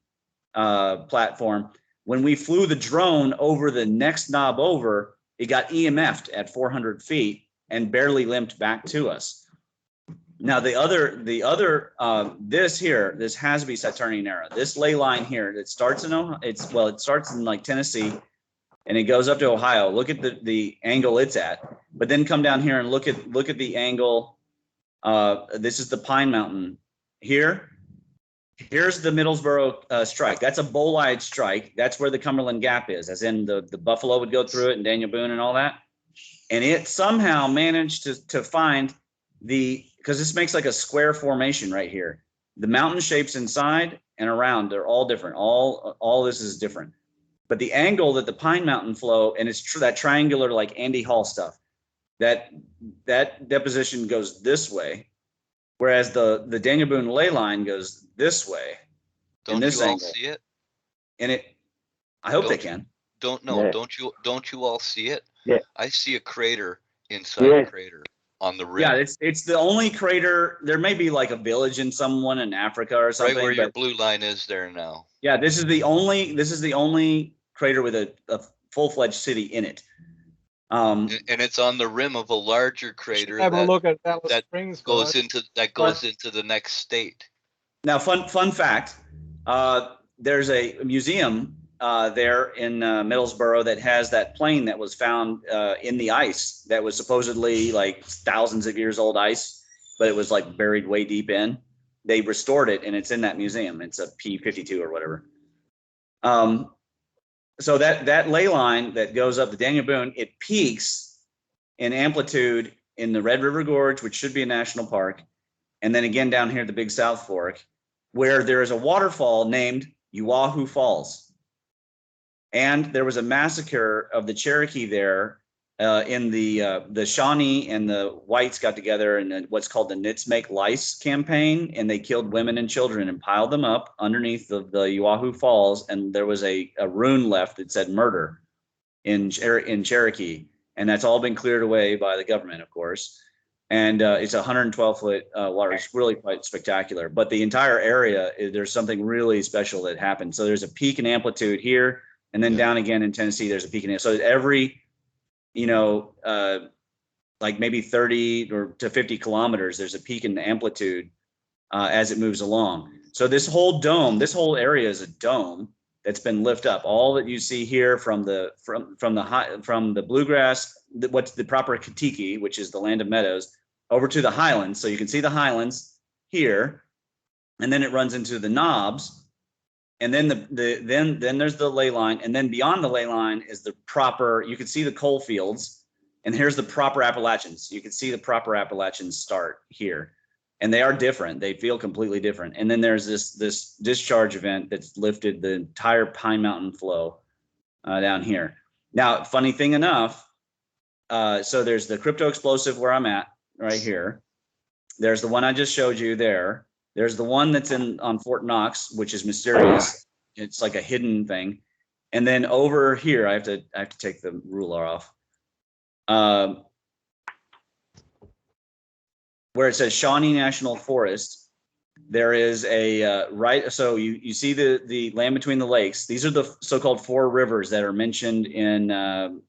platform. When we flew the drone over the next knob over, it got EMF'd at 400 feet and barely limped back to us. Now this has to be Saturnian era. This ley line here, it starts in like Tennessee, and it goes up to Ohio. Look at the angle it's at, but then come down here and look at the angle. This is the Pine Mountain here. Here's the Middlesboro strike. That's a bolide strike. That's where the Cumberland Gap is, as in the buffalo would go through it and Daniel Boone and all that. And it somehow managed to find because this makes like a square formation right here. The mountain shapes inside and around, they're all different. All this is different. But the angle that the Pine Mountain flow, and it's that triangular like Andy Hall stuff, that deposition goes this way, whereas the Daniel Boone ley line goes this way. Don't this you all angle. see it? And I hope they can. Don't you all see it? Yeah. I see a crater inside a crater on the rim. Yeah, it's the only crater. There may be like a village in someone in Africa or something. Right where your blue line is there now. Yeah, this is the only crater with a full-fledged city in it. And it's on the rim of a larger crater that goes into the next state. Now, fun fact, there's a museum there in Middlesboro that has that plane that was found in the ice that was supposedly like thousands of years old ice, but it was like buried way deep in. They restored it, and it's in that museum. It's a P-52 or whatever. So that ley line that goes up to Daniel Boone, it peaks in amplitude in the Red River Gorge, which should be a national park, and then again down here at the Big South Fork, where there is a waterfall named Uahu Falls. And there was a massacre of the Cherokee there in the Shawnee and the whites got together in what's called the Nits Make Lice campaign, and they killed women and children and piled them up underneath the Oahu Falls, and there was a rune left that said murder in Cherokee, and that's all been cleared away by the government, of course. And it's 112-foot water. It's really quite spectacular. But the entire area, there's something really special that happened. So there's a peak in amplitude here, and then down again in Tennessee, there's a peak in. So every, like maybe 30 to 50 kilometers, there's a peak in amplitude as it moves along. So this whole dome, this whole area is a dome that's been lifted up. All that you see here from the bluegrass, what's the proper Katiki, which is the land of meadows, over to the highlands. So you can see the highlands here, and then it runs into the knobs, and then then there's the ley line, and then beyond the ley line is the proper. You can see the coal fields, and here's the proper Appalachians. You can see the proper Appalachians start here, and they are different. They feel completely different. And then there's this discharge event that's lifted the entire Pine Mountain flow down here. Now, funny thing enough, so there's the crypto explosive where I'm at right here. There's the one I just showed you there. There's the one that's on Fort Knox, which is mysterious. It's like a hidden thing. And then over here, I have to take the ruler off. Where it says Shawnee National Forest, there is a right. So you see the land between the lakes. These are the so-called four rivers that are mentioned in to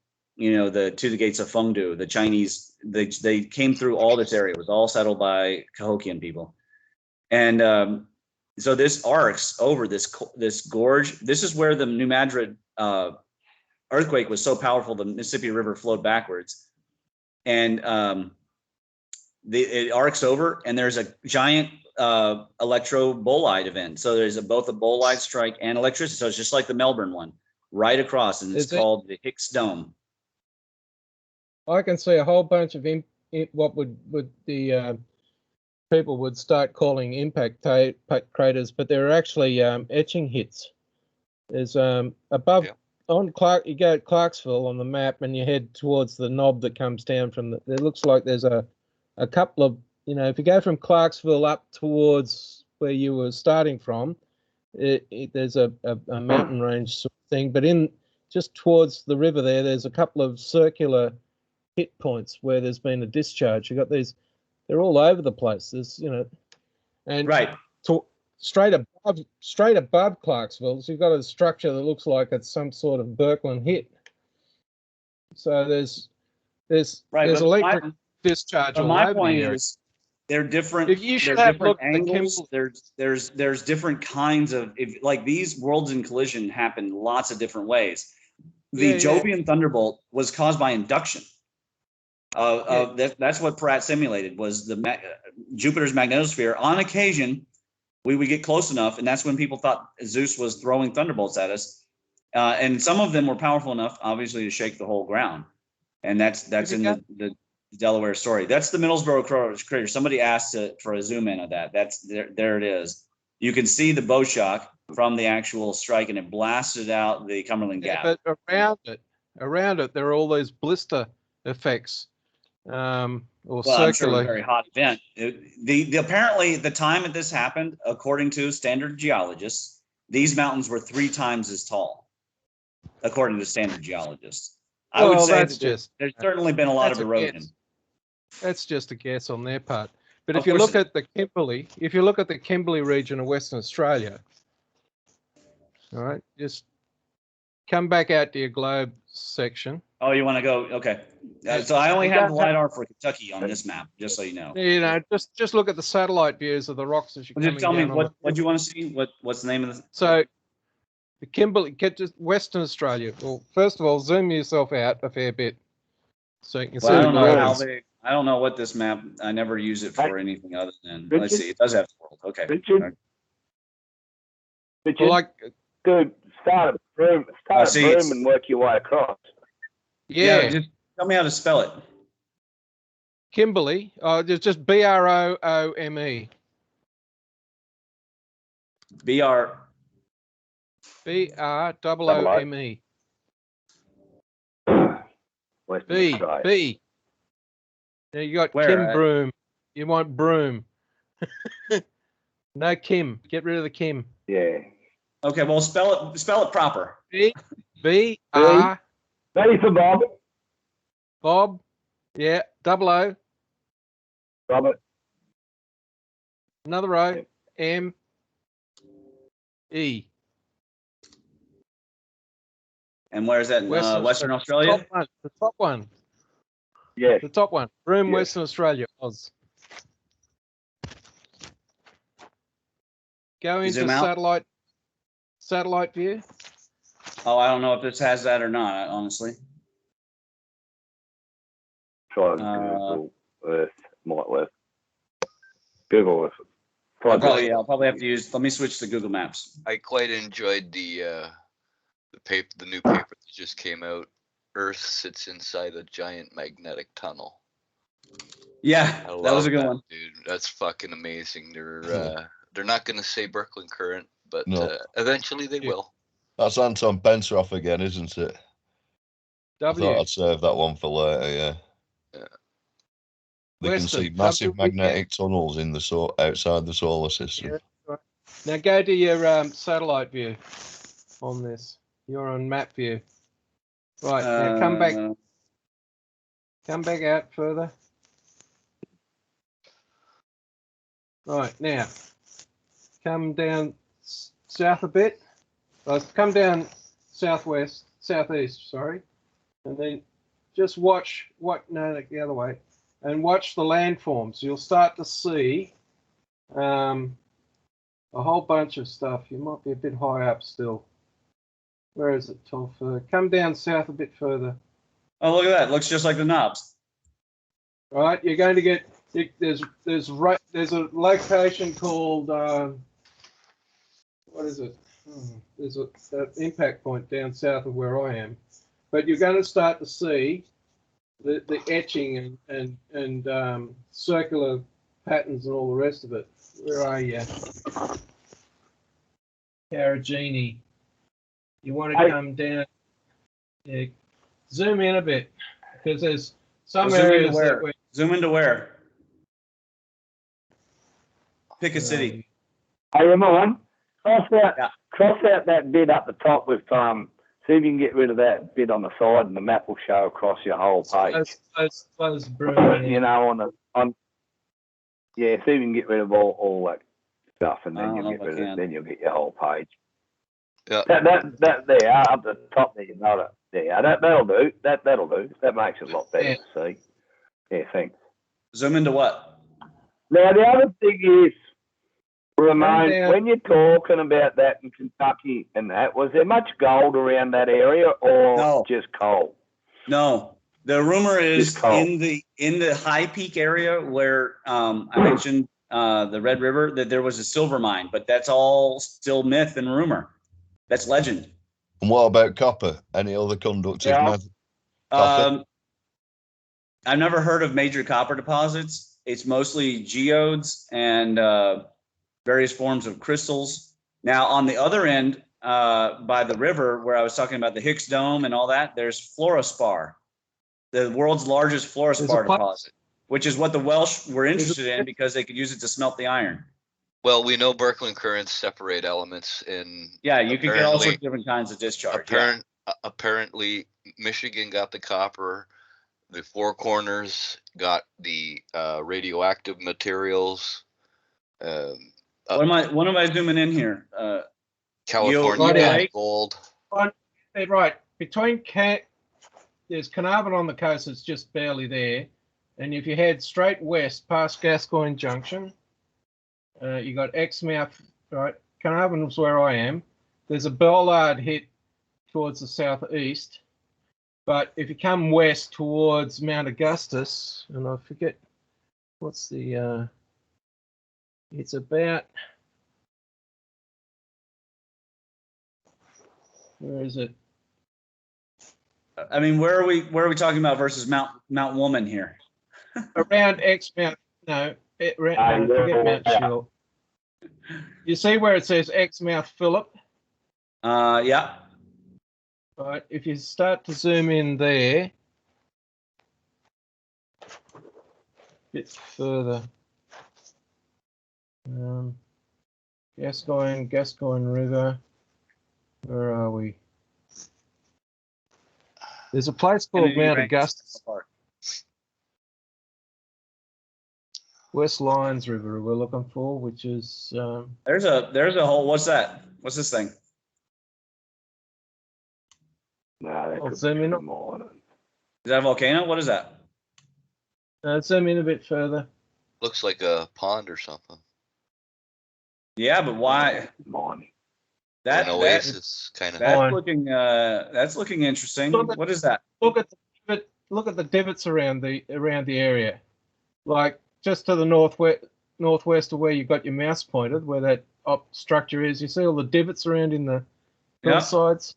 the gates of Fengdu. The Chinese, they came through all this area. It was all settled by Cahokian people, and so this arcs over this gorge. This is where the New Madrid earthquake was so powerful. The Mississippi River flowed backwards, and it arcs over, and there's a giant electrobolide event. So there's both a bolide strike and electricity. So it's just like the Melbourne one, right across, and it's called the Hicks Dome. I can see a whole bunch of what would the people would start calling impact craters, but they're actually etching hits. There's above on Clark. You go at Clarksville on the map, and you head towards the knob that comes down from the. It looks like there's a couple of, if you go from Clarksville up towards where you were starting from, there's a mountain range sort of thing, but just towards the river there's a couple of circular hit points where there's been a discharge. You got these, they're all over the place. There's, and right straight above Clarksville, so you've got a structure that looks like it's some sort of Birkeland hit. So there's electric discharge. My point is, they're different. You should have looked at angles. There's different kinds of, like these worlds in collision happen lots of different ways. The Jovian thunderbolt was caused by induction. That's what Pratt simulated, was the Jupiter's magnetosphere. On occasion, we would get close enough, and that's when people thought Zeus was throwing thunderbolts at us. And some of them were powerful enough, obviously, to shake the whole ground. And that's in the Delaware story. That's the Middlesbrough crater. Somebody asked for a zoom in of that. That's there it is. You can see the bow shock from the actual strike, and it blasted out the Cumberland Gap. But around it, there are all those blister effects. Circular. I'm sure it was a very hot event. Apparently the time that this happened, according to standard geologists, these mountains were 3 times as tall, according to standard geologists. I would say there's certainly been a lot of erosion. That's just a guess on their part. But if you look at the Kimberley region of Western Australia, all right, just come back out to your globe section. Oh, you want to go? Okay. So I only have the LiDAR for Kentucky on this map, just so you know. Just look at the satellite views of the rocks as you come down. Just tell me what you want to see. What's the name of the? So the Kimberley, get to Western Australia. Well, first of all, zoom yourself out a fair bit so you can see. I don't know what this map. I never use it for anything other than. Richard? Let's see. It does have the world. Okay. Richard, dude, start a broom and work your way across. Yeah. Just tell me how to spell it. Kimberley. Just Broome. BR. BROOME. Western B. Australia. B. Now you got Where, Kim Broom. You want Broom. No Kim. Get rid of the Kim. Yeah. Okay, well, spell it proper. B. B. R. Ready for Bob? Bob. Yeah. Double O. Robert. Another O. Yep. M. E. And where's that? Western Australia? Top one. The top one. Yes. The top one. Broome, Yes. Western Australia. Oz. Go into Zoom out. satellite view. Oh, I don't know if this has that or not, honestly. Try Google Earth. Might work. Google Earth. I'll probably have to use. Let me switch to Google Maps. I quite enjoyed the new paper that just came out. Earth sits inside a giant magnetic tunnel. Yeah, that was a good one, dude. That's fucking amazing. They're not going to say Brooklyn Current, but No. Eventually they will. That's Anton Bentroff again, isn't it? W. I thought I'd save that one for later. Yeah. They can see massive magnetic tunnels in the outside the solar system. Yeah, right. Now go to your satellite view on this. You're on map view. Right, now come back. Come back out further. Right, now come down south a bit. Come down southeast, sorry. And then just watch the other way. And watch the landforms. You'll start to see a whole bunch of stuff. You might be a bit high up still. Where is it, Tolfer? Come down south a bit further. Oh, look at that. Looks just like the knobs. Right, you're going to get there's a location called what is it? There's an impact point down south of where I am, but you're going to start to see the etching and circular patterns and all the rest of it. Where are you? Caragini. You want to come down. Yeah, zoom in a bit because there's some areas that we zoom into where? Pick a city. Hey, Ramon, cross out that bit up the top with see if you can get rid of that bit on the side, and the map will show across your whole page. Close Broome. You know, see if you can get rid of all that stuff, and then you'll get rid of it. Then you'll get your whole page. Yeah. That there up the top there, you know that. Yeah, that'll do. That'll do. That makes it a lot better to see. Yeah, thanks. Zoom into what? Now the other thing is, Ramon, when you're talking about that in Kentucky and that, was there much gold around that area or just coal? No. The rumor is in the High Peak area where I mentioned the Red River that there was a silver mine, but that's all still myth and rumor. That's legend. And what about copper? Any other conductive method? I've never heard of major copper deposits. It's mostly geodes and various forms of crystals. Now, on the other end, by the river, where I was talking about the Higgs Dome and all that, there's fluorspar, the world's largest fluorspar deposit, which is what the Welsh were interested in because they could use it to smelt the iron. Well, we know Birkeland currents separate elements in. Yeah, you can get all sorts of different kinds of discharge. Apparently, Michigan got the copper. The Four Corners got the radioactive materials. What am I zooming in here? California got gold. Right between there's Carnarvon on the coast. It's just barely there, and if you head straight west past Gascoyne Junction. You got Exmouth, right? Carnarvon is where I am. There's a Ballard hit towards the southeast, but if you come west towards Mount Augustus, and I forget what's the, it's about, where is it? I mean, where are we talking about versus Mount Woman here? Around Exmouth, no. Forget Mount Shield. You see where it says Exmouth Phillip? Yeah. Right. If you start to zoom in there, bit further. Gascoyne River. Where are we? There's a place called Mount Augustus. West Lyons River we're looking for, which is there's a whole, what's that? What's this thing? No, that could zoom be in. more. Is that a volcano? What is that? Zoom in a bit further. Looks like a pond or something. Yeah, but why? Mine. An oasis kind of. That's looking interesting. What is that? Look at the divots around the area, like just to the northwest of where you've got your mouse pointed, where that structure is. You see all the divots around in the hillsides.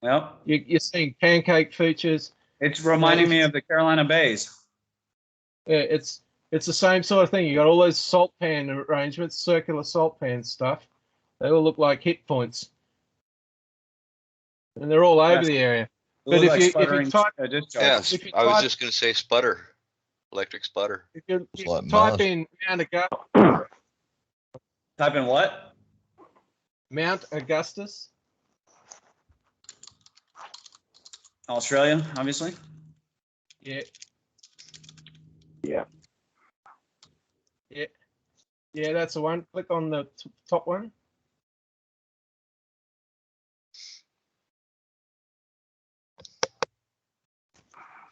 Yep. You're seeing pancake features. It's reminding me of the Carolina Bays. Yeah, it's the same sort of thing. You got all those salt pan arrangements, circular salt pan stuff. They all look like hit points, and they're all over the area. But if you type, I was just going to say sputter, electric sputter. If you type in Mount Augustus. Type in what? Mount Augustus. Australia, obviously. Yeah. Yeah. Yeah. Yeah, that's the one. Click on the top one.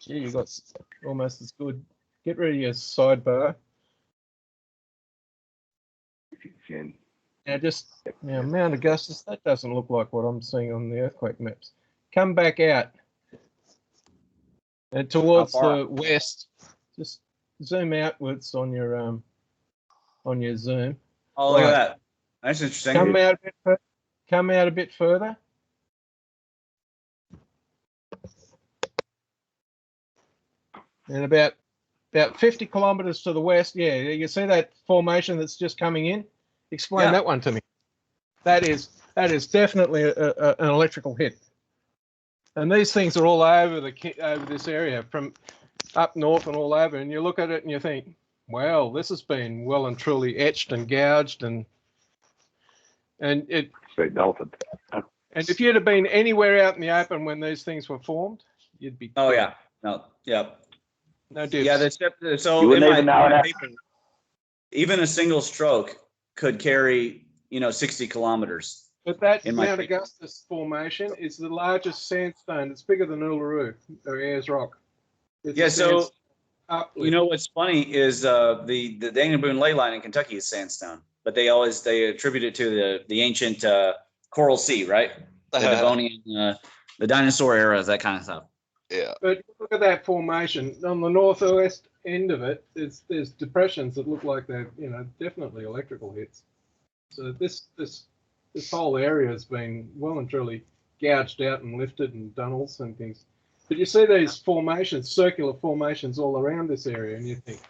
Gee, you got almost as good. Get rid of your sidebar. If you can. Now Mount Augustus, that doesn't look like what I'm seeing on the earthquake maps. Come back out and towards the west. Just zoom outwards on your zoom. Oh, look at that. That's interesting. Come out a bit further. And about 50 kilometers to the west, you see that formation that's just coming in? Explain that one to me. That is definitely an electrical hit. And these things are all over this area, from up north and all over. And you look at it and you think, well, this has been well and truly etched and gouged, and it. Melted. And if you'd have been anywhere out in the open when these things were formed, you'd be. Oh yeah, no, yeah. No difference. Yeah, so even a single stroke could carry, 60 kilometers. But that Mount Augustus formation is the largest sandstone. It's bigger than Uluru or Ayers Rock. So what's funny is the Daniel Boone ley line in Kentucky is sandstone, but they attribute it to the ancient Coral Sea, right? The Devonian, the dinosaur era, that kind of stuff. Yeah. But look at that formation on the northwest end of it. There's depressions that look like they're definitely electrical hits. So this whole area has been well and truly gouged out and lifted and done all some things. But you see these formations, circular formations all around this area, and you think,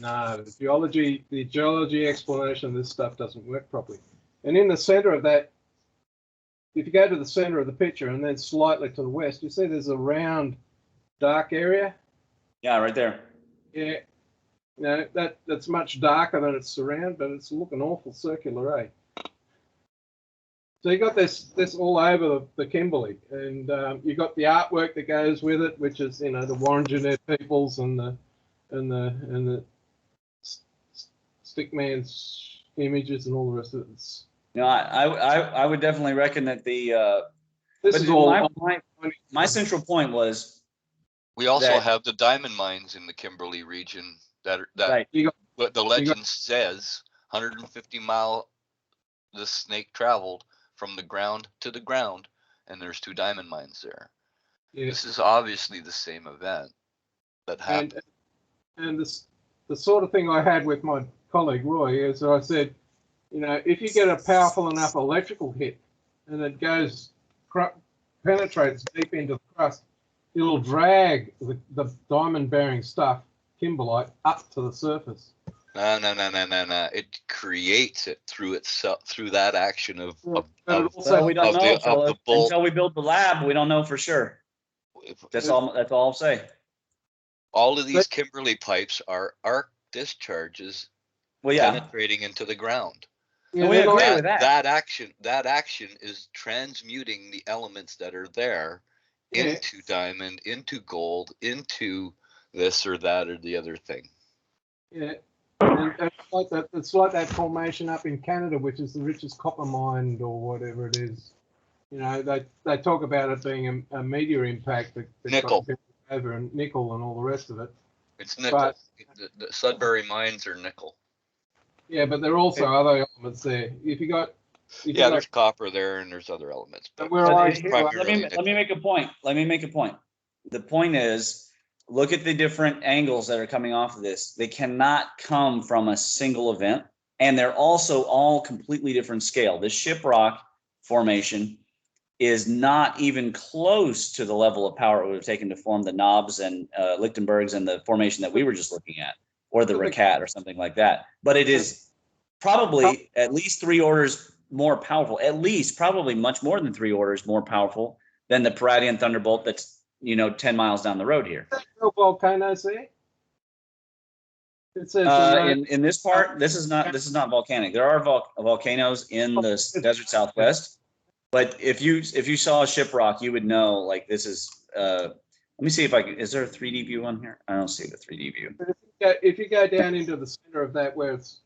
no, the geology explanation of this stuff doesn't work properly. And in the center of that, if you go to the center of the picture and then slightly to the west, you see there's a round, dark area. Yeah, right there. Yeah. That's much darker than its surround, but it's looking awful circular, eh? So you got this all over the Kimberley, and you got the artwork that goes with it, which is the Warrengenet peoples and the stickman's images and all the rest of it. I would definitely reckon that my central point was we also have the diamond mines in the Kimberley region what the legend says 150 mile the snake traveled from the ground to the ground, and there's 2 diamond mines there. Yeah. This is obviously the same event that happened. And the sort of thing I had with my colleague Roy is I said, if you get a powerful enough electrical hit and it penetrates deep into the crust, it'll drag the diamond-bearing stuff, kimberlite, up to the surface. No. It creates it through itself, through that action of we don't know until we build the lab. We don't know for sure. That's all I'll say. All of these Kimberley pipes are arc discharges penetrating into the ground. Yeah, we agree with that. That action is transmuting the elements that are there into diamond, into gold, into this or that or the other thing. Yeah. And it's like that formation up in Canada, which is the richest copper mine or whatever it is. You know, they talk about it being a meteor impact that nickel over and nickel and all the rest of it. It's nickel. But the Sudbury mines are nickel. Yeah, but there are also other elements there. There's copper there and there's other elements. But let me make a point. The point is, look at the different angles that are coming off of this. They cannot come from a single event, and they're also all completely different scale. This shiprock formation is not even close to the level of power it would have taken to form the knobs and lichtenburgs and the formation that we were just looking at, or the racat or something like that. But it is probably at least 3 orders more powerful, at least probably much more than 3 orders more powerful than the Paradian Thunderbolt that's 10 miles down the road here. No volcanoes there? It says in this part, this is not volcanic. There are volcanoes in the desert Southwest. But if you saw a shiprock, you would know, like, this is. Let me see if is there a 3D view on here? I don't see the 3D view. If you go down into the center of that, where it's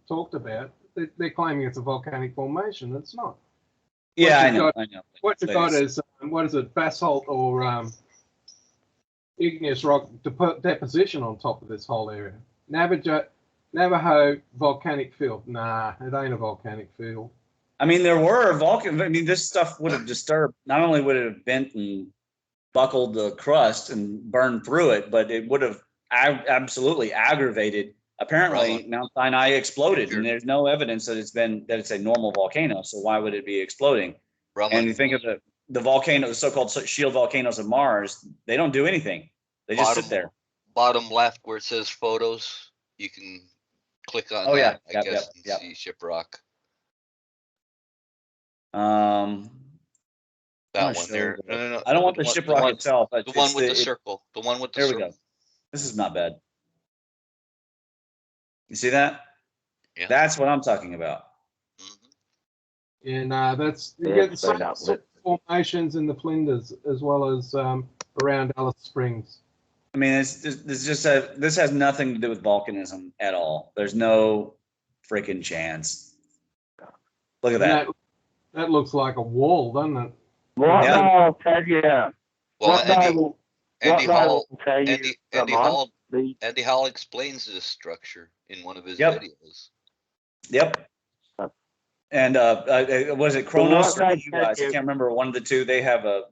talked about, they're claiming it's a volcanic formation. It's not. Yeah, I know. What you've got is what is it? Basalt or igneous rock deposition on top of this whole area. Navajo volcanic field. Nah, it ain't a volcanic field. I mean, there were this stuff would have disturbed. Not only would it have bent and buckled the crust and burned through it, but it would have absolutely aggravated. Apparently, Mount Sinai exploded, and there's no evidence that it's a normal volcano. So why would it be exploding? And you think of the volcano, the so-called shield volcanoes of Mars, they don't do anything. They just sit there. Bottom left where it says photos, you can click on that, I guess, and see shiprock. That one there. No. I don't want the shiprock itself. The one with the circle. The one with the circle. There we go. This is not bad. You see that? Yeah. That's what I'm talking about. And you get the same formations in the Flinders as well as around Alice Springs. I mean, this has nothing to do with volcanism at all. There's no freaking chance. Look at that. That looks like a wall, doesn't it? I'll tell you. Well, Andy Hall explains this structure in one of his videos. Yep. And was it Kronos or you guys? I can't remember, one of the two. They have a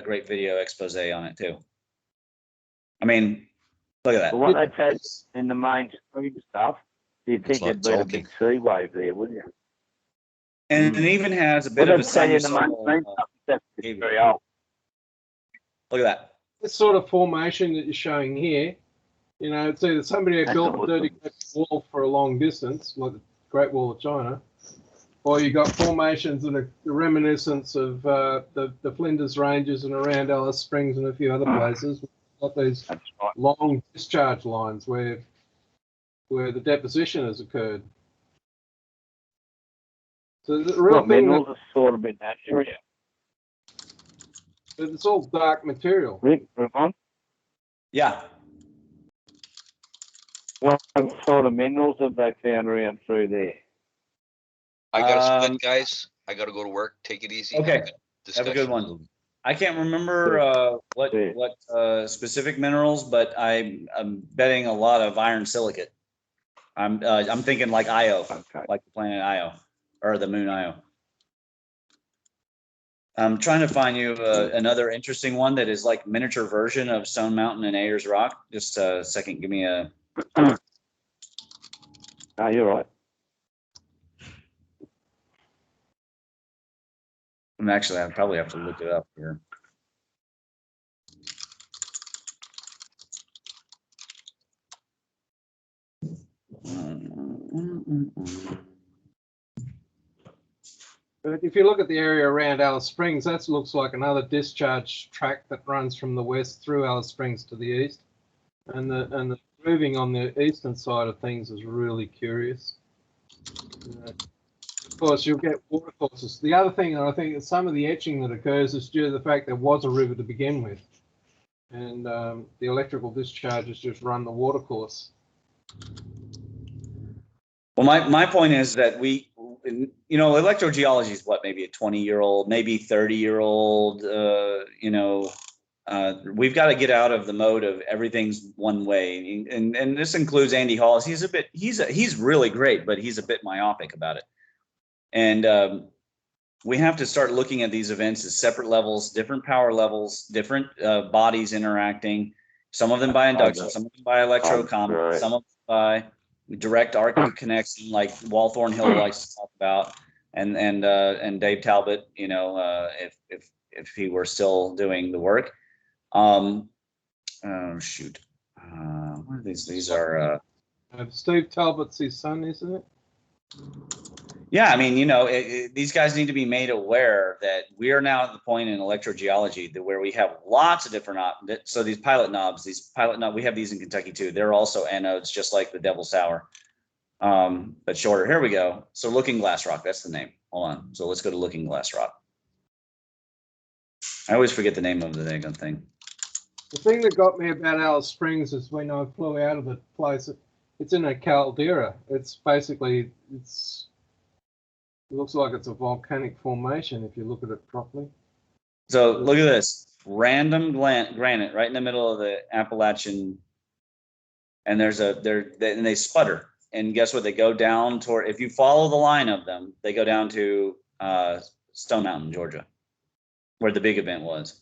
great video expose on it too. I mean, look at that. What they said in the mainstream stuff, you'd think there'd be a big sea wave there, wouldn't you? And it even has a bit of a sinusoidal. Look at that. This sort of formation that you're showing here, it's either somebody had built a dirty wall for a long distance, like the Great Wall of China, or you got formations that are reminiscence of the Flinders Ranges and around Alice Springs and a few other places. We've got these long discharge lines where the deposition has occurred. So the real thing minerals are sort of in that area. It's all dark material. Rick, Ramon? Yeah. What sort of minerals have they found around through there? I got to split, guys. I got to go to work. Take it easy. Okay. Have a good one. I can't remember what specific minerals, but I'm betting a lot of iron silicate. I'm thinking like Io, like the planet Io, or the moon Io. I'm trying to find you another interesting one that is like miniature version of Stone Mountain and Ayers Rock. Just a second, give me a. Oh, you're right. I probably have to look it up here. But if you look at the area around Alice Springs, that looks like another discharge tract that runs from the west through Alice Springs to the east. And the moving on the eastern side of things is really curious. Of course, you'll get watercourses. The other thing, I think, is some of the etching that occurs is due to the fact there was a river to begin with. And the electrical discharges just run the watercourse. Well, my point is that electrogeology is what, maybe a 20-year-old, maybe 30-year-old, we've got to get out of the mode of everything's one way. And this includes Andy Halls. He's really great, but he's a bit myopic about it. And we have to start looking at these events as separate levels, different power levels, different bodies interacting, some of them by induction, some of them by electrocomet, some of them by direct arc connection, like Walthorn Hill likes to talk about, and Dave Talbot, if he were still doing the work. What are these? These are Steve Talbot's his son, isn't it? Yeah, I mean, these guys need to be made aware that we are now at the point in electrogeology where we have lots of different so these pilot knobs, we have these in Kentucky too. They're also anodes, just like the Devil's Tower, but shorter. Here we go. So Looking Glass Rock, that's the name. Hold on. So let's go to Looking Glass Rock. I always forget the name of the thing. The thing that got me about Alice Springs is when I flew out of the place, it's in a caldera. It's basically, it looks like it's a volcanic formation if you look at it properly. So look at this. Random granite right in the middle of the Appalachian, and and they sputter. And guess what? They go down toward, if you follow the line of them, they go down to Stone Mountain, Georgia, where the big event was.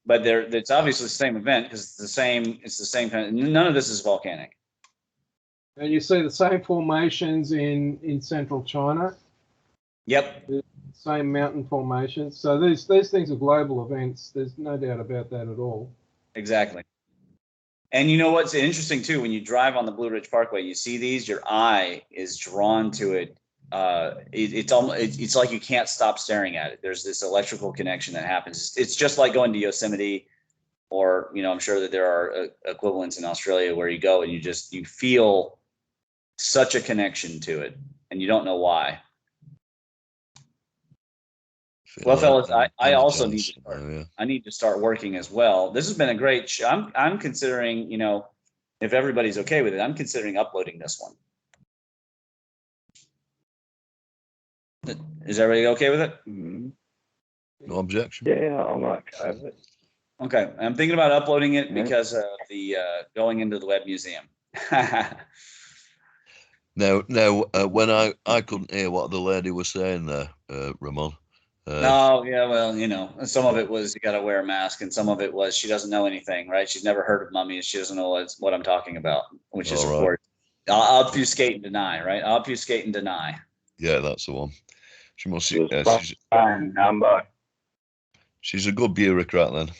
But it's obviously the same event because it's the same kind of, none of this is volcanic. And you see the same formations in central China. Yep. The same mountain formations. So these things are global events. There's no doubt about that at all. Exactly. And you know what's interesting too, when you drive on the Blue Ridge Parkway, you see these, your eye is drawn to it. It's like you can't stop staring at it. There's this electrical connection that happens. It's just like going to Yosemite, or I'm sure that there are equivalents in Australia where you go and you feel such a connection to it, and you don't know why. Well, fellas, I also need to start. I need to start working as well. This has been a great show. I'm considering, if everybody's okay with it, I'm considering uploading this one. Is everybody okay with it? No objection. Yeah, I'm okay with it. Okay, I'm thinking about uploading it because of the going into the Webb Museum. Now, when I couldn't hear what the lady was saying there, Ramon. No, yeah, well, some of it was you got to wear a mask, and some of it was she doesn't know anything, right? She's never heard of mummies. She doesn't know what I'm talking about, which is, of course, obfuscate and deny, right? Obfuscate and deny. Yeah, that's the one. She must. She's a good bureaucrat then.